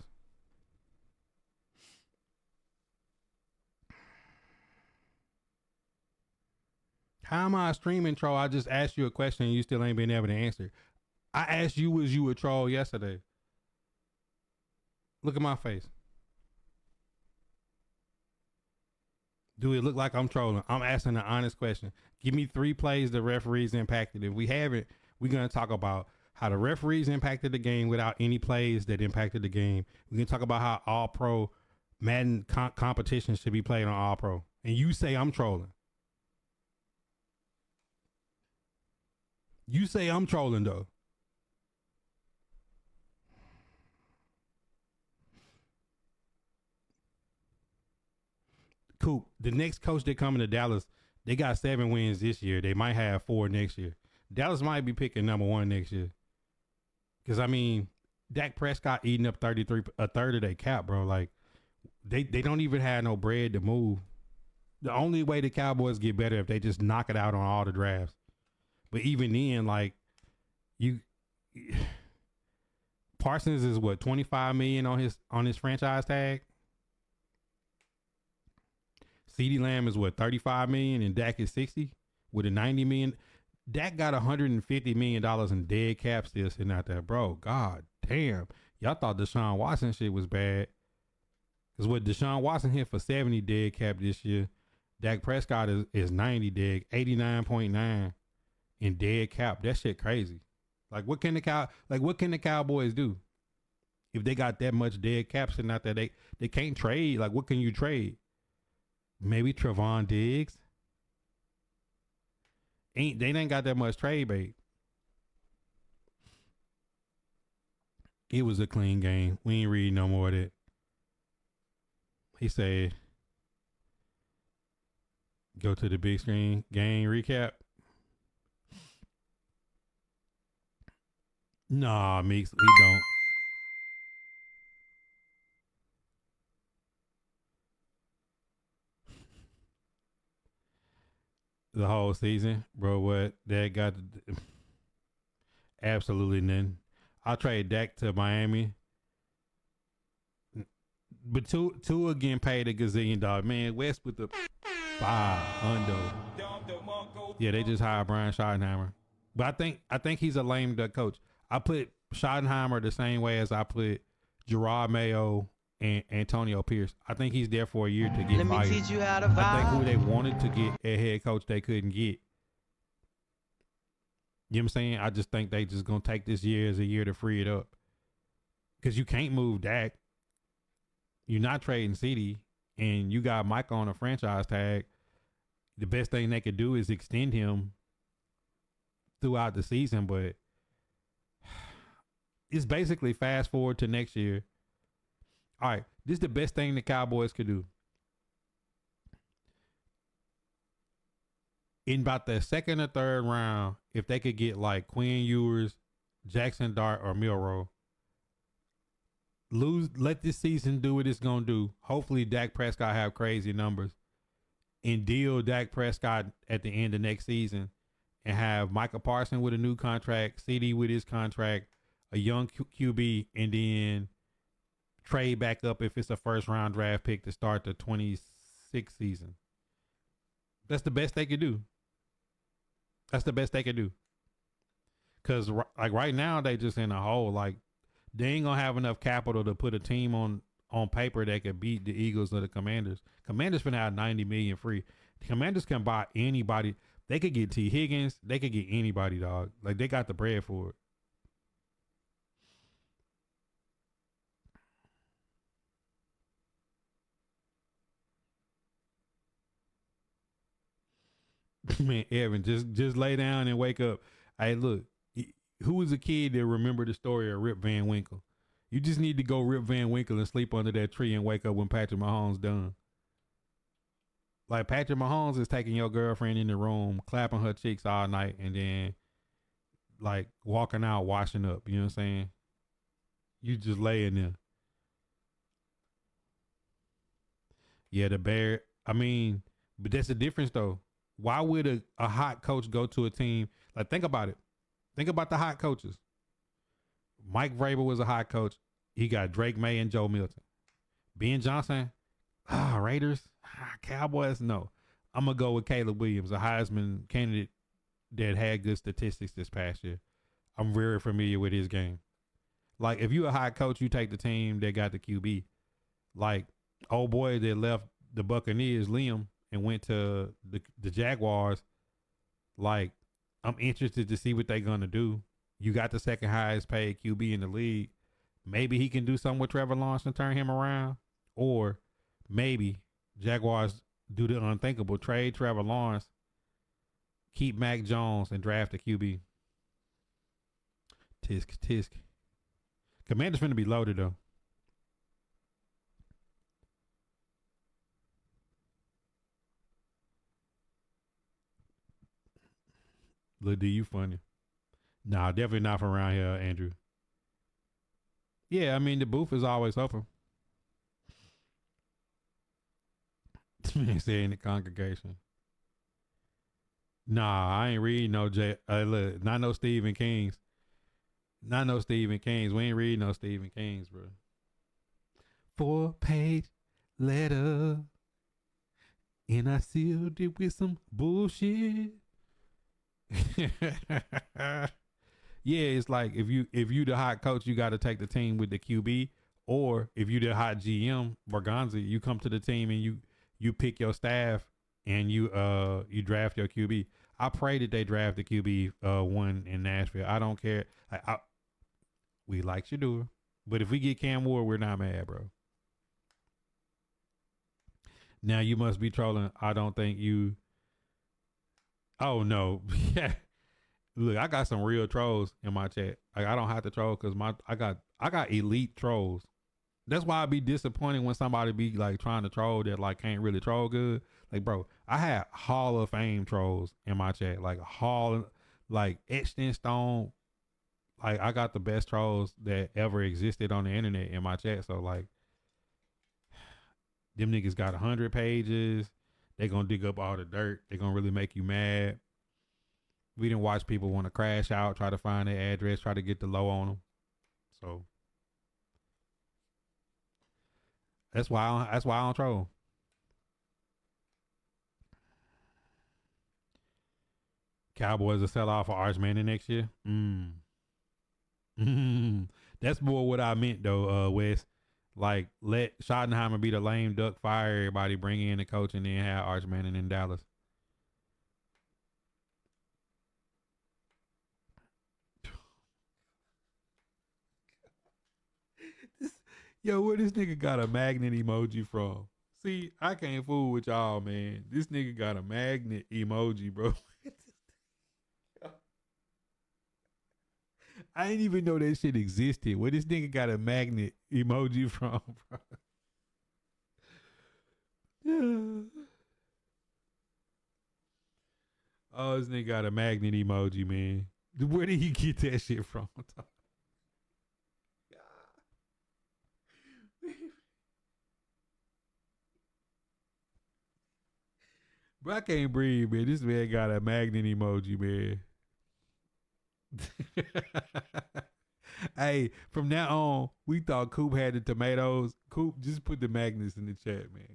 [SPEAKER 1] How am I a streaming troll? I just asked you a question and you still ain't been able to answer. I asked you, was you a troll yesterday? Look at my face. Do it look like I'm trolling? I'm asking an honest question. Give me 3 plays the referees impacted. If we haven't, we're going to talk about how the referees impacted the game without any plays that impacted the game. We're going to talk about how All-Pro Madden competition should be played on All-Pro. And you say I'm trolling. You say I'm trolling, though. Coop, the next coach that coming to Dallas, they got 7 wins this year. They might have 4 next year. Dallas might be picking number 1 next year. Because, I mean, Dak Prescott eating up a third of their cap, bro. Like, they don't even have no bread to move. The only way the Cowboys get better if they just knock it out on all the drafts. But even then, like, Parsons is what, $25 million on his franchise tag? CeeDee Lamb is what, $35 million, and Dak is $60 with a $90 million. Dak got $150 million in dead cap still sitting out there, bro. God damn, y'all thought Deshaun Watson shit was bad, because what Deshaun Watson hit for 70 dead cap this year, Dak Prescott is 90 dead, 89.9 in dead cap. That shit crazy. Like, what can the Cowboys do if they got that much dead cap sitting out there? They can't trade. Like, what can you trade? Maybe Trevon Diggs. They ain't got that much trade bait. It was a clean game. We ain't read no more of that. He said, go to the big screen game recap. Nah, Meeks, we don't. The whole season, bro. What that got? Absolutely none. I'll trade Dak to Miami, but two again paid $1 gazillion. Man, West with the 5 hundo. Yeah, they just hired Brian Schottenheimer, but I think he's a lame duck coach. I put Schottenheimer the same way as I put Gerard Mayo and Antonio Pierce. I think he's there for a year to get
[SPEAKER 2] Let me
[SPEAKER 1] fired.
[SPEAKER 2] teach you how to
[SPEAKER 1] I think who
[SPEAKER 2] vibe.
[SPEAKER 1] they wanted to get a head coach they couldn't get. You know what I'm saying? I just think they just gonna take this year as a year to free it up. Cause you can't move Dak. You're not trading CD, and you got Mike on a franchise tag. The best thing they could do is extend him throughout the season, but it's basically fast forward to next year. All right, this is the best thing the Cowboys could do. In about the second or third round, if they could get like Quinn Ewers, Jackson Dart, or Milrow, let this season do what it's gonna do. Hopefully Dak Prescott have crazy numbers and deal Dak Prescott at the end of next season and have Micah Parsons with a new contract, CD with his contract, a young QB, and then trade back up if it's a first round draft pick to start the 26th season. That's the best they could do. That's the best they could do. Cause like right now they just in a hole. Like they ain't gonna have enough capital to put a team on paper that could beat the Eagles or the Commanders. Commanders finna have $90 million free. The Commanders can buy anybody. They could get T. Higgins. They could get anybody, dog. Like they got the bread for it. Man, Evan, just lay down and wake up. Hey, look, who was a kid that remembered the story of Rip Van Winkle? You just need to go Rip Van Winkle and sleep under that tree and wake up when Patrick Mahomes done. Like Patrick Mahomes is taking your girlfriend in the room, clapping her cheeks all night, and then like walking out, washing up. You know what I'm saying? You just laying there. Yeah, the Bear. I mean, but that's the difference though. Why would a hot coach go to a team? Like, think about it. Think about the hot coaches. Mike Vrabel was a hot coach. He got Drake May and Joe Milton. Ben Johnson, Raiders, Cowboys. No, I'm gonna go with Caleb Williams, a Heisman candidate that had good statistics this past year. I'm very familiar with his game. Like, if you a hot coach, you take the team that got the QB. Like, old boy that left the Buccaneers, Liam, and went to the Jaguars. Like, I'm interested to see what they're gonna do. You got the second highest paid QB in the league. Maybe he can do something with Trevor Lawrence and turn him around. Or maybe Jaguars do the unthinkable, trade Trevor Lawrence, keep Mac Jones, and draft a QB. Tisk. Commanders finna be loaded though. Lil D, you funny. Nah, definitely not from around here, Andrew. Yeah, I mean the booth is always open. Man say in the congregation. Nah, I ain't reading no look, not no Stephen Kings. Not no Stephen Kings. We ain't reading no Stephen Kings, bro. 4-page letter, and I sealed it with some bullshit. Yeah, it's like if you the hot coach, you got to take the team with the QB, or if you the hot GM, Borgonzi, you come to the team and you pick your staff and you draft your QB. I pray that they draft the QB one in Nashville. I don't care. We like Shador, but if we get Cam Ward, we're not mad, bro. Now you must be trolling. I don't think you. Oh no, yeah. look, I got some real trolls in my chat. Like I don't have to troll because I got elite trolls. That's why I'd be disappointed when somebody be like trying to troll that like can't really troll good. Like, bro, I had Hall of Fame trolls in my chat. Like like etched in stone. Like I got the best trolls that ever existed on the internet in my chat. So like them niggas got 100 pages. They gonna dig up all the dirt. They gonna really make you mad. We didn't watch people want to crash out, try to find their address, try to get the low on them. So that's why I don't troll. Cowboys will sell off for Arch Manning next year. That's more what I meant though, Wes. Like let Schottenheimer be the lame duck, fire everybody, bring in the coach, and then have Arch Manning in Dallas. Yo, where this nigga got a magnet emoji from? See, I can't fool with y'all, man. This nigga got a magnet emoji, bro. I didn't even know that shit existed. Where this nigga got a magnet emoji from, bro? Oh, this nigga got a magnet emoji, man. Where did he get that shit from? Bro, I can't breathe, man. This man got a magnet emoji, man. Hey, from now on, we thought Coop had the tomatoes. Coop, just put the magnets in the chat, man.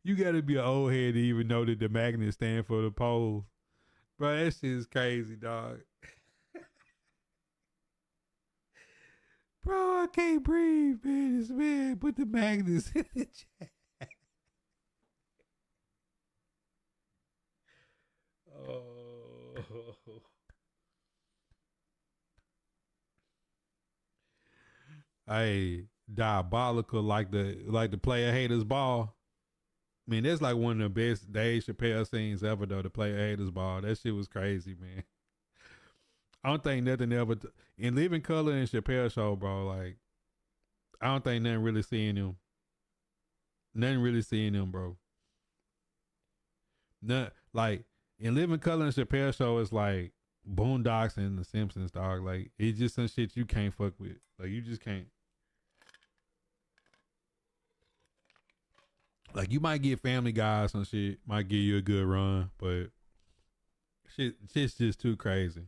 [SPEAKER 1] You gotta be an old head to even know that the magnets stand for the poles. Bro, that shit is crazy, dog. Bro, I can't breathe, man. This man put the magnets in the chat. Oh. Hey, diabolical like the player haters ball. I mean, that's like one of the best Dave Chappelle scenes ever though, the player haters ball. That shit was crazy, man. I don't think nothing ever in Living Color and Chappelle show, bro, like I don't think nothing really seeing him. Nothing really seeing him, bro. Not like in Living Color and Chappelle show is like Boondocks and The Simpsons, dog. Like it's just some shit you can't fuck with. Like you just can't. Like you might get Family Guy or some shit, might give you a good run, but shit's just too crazy.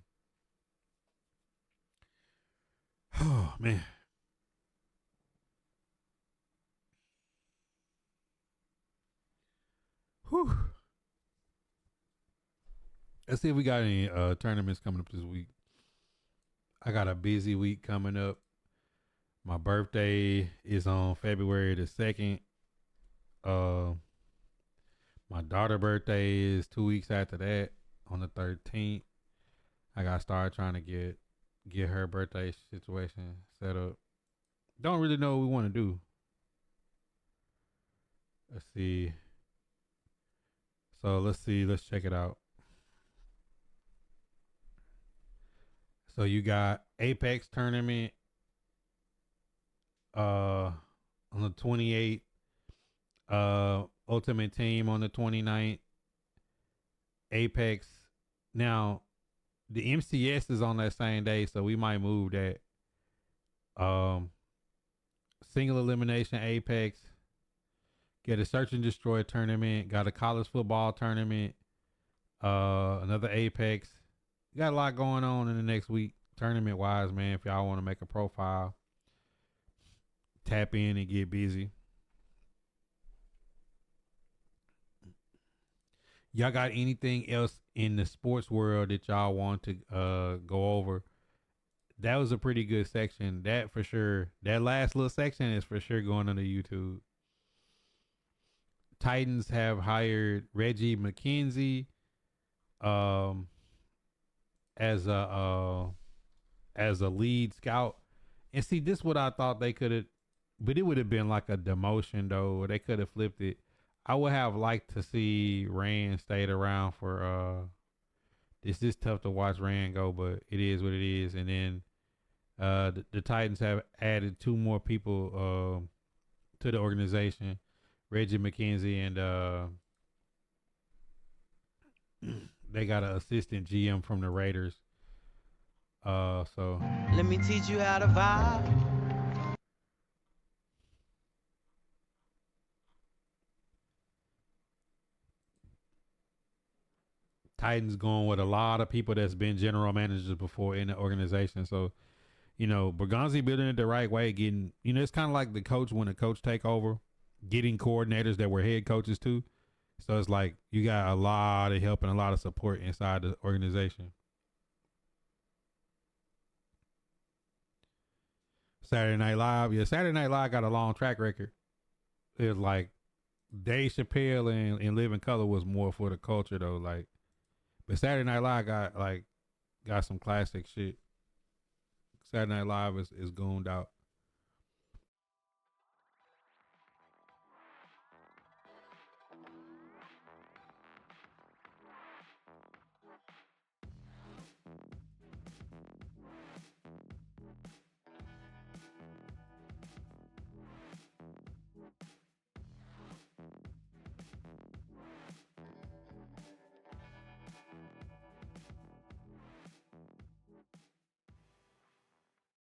[SPEAKER 1] Oh man. Whew. Let's see if we got any tournaments coming up this week. I got a busy week coming up. My birthday is on February the 2nd. Uh my daughter's birthday is 2 weeks after that on the 13th. I gotta start trying to get her birthday situation set up. Don't really know what we want to do. Let's see. So let's see. Let's check it out. So you got Apex tournament on the 28th, Ultimate Team on the 29th, Apex. Now, the MCS is on that same day, so we might move that. Single elimination Apex. Get a Search and Destroy tournament. Got a college football tournament. Another Apex. Got a lot going on in the next week, tournament wise, man. If y'all want to make a profile, tap in and get busy. Y'all got anything else in the sports world that y'all want to go over? That was a pretty good section. That for sure. That last little section is for sure going on the YouTube. Titans have hired Reggie McKenzie as a lead scout. And see, this is what I thought they could have. but it would have been like a demotion though. They could have flipped it. I would have liked to see Rand stayed around for. It's just tough to watch Rand go, but it is what it is. And then the Titans have added two more people to the organization, Reggie McKenzie and they got an assistant GM from the Raiders. So
[SPEAKER 2] Let me teach you how to vibe.
[SPEAKER 1] Titans going with a lot of people that's been general managers before in the organization. So, Bergonzi building it the right way, getting, it's kind of like the coach when the coach take over, getting coordinators that were head coaches too. So it's like you got a lot of help and a lot of support inside the organization. Saturday Night Live. Yeah, Saturday Night Live got a long track record. It was like Dave Chappelle and Living Color was more for the culture though. Like, but Saturday Night Live got some classic shit. Saturday Night Live is gooned out.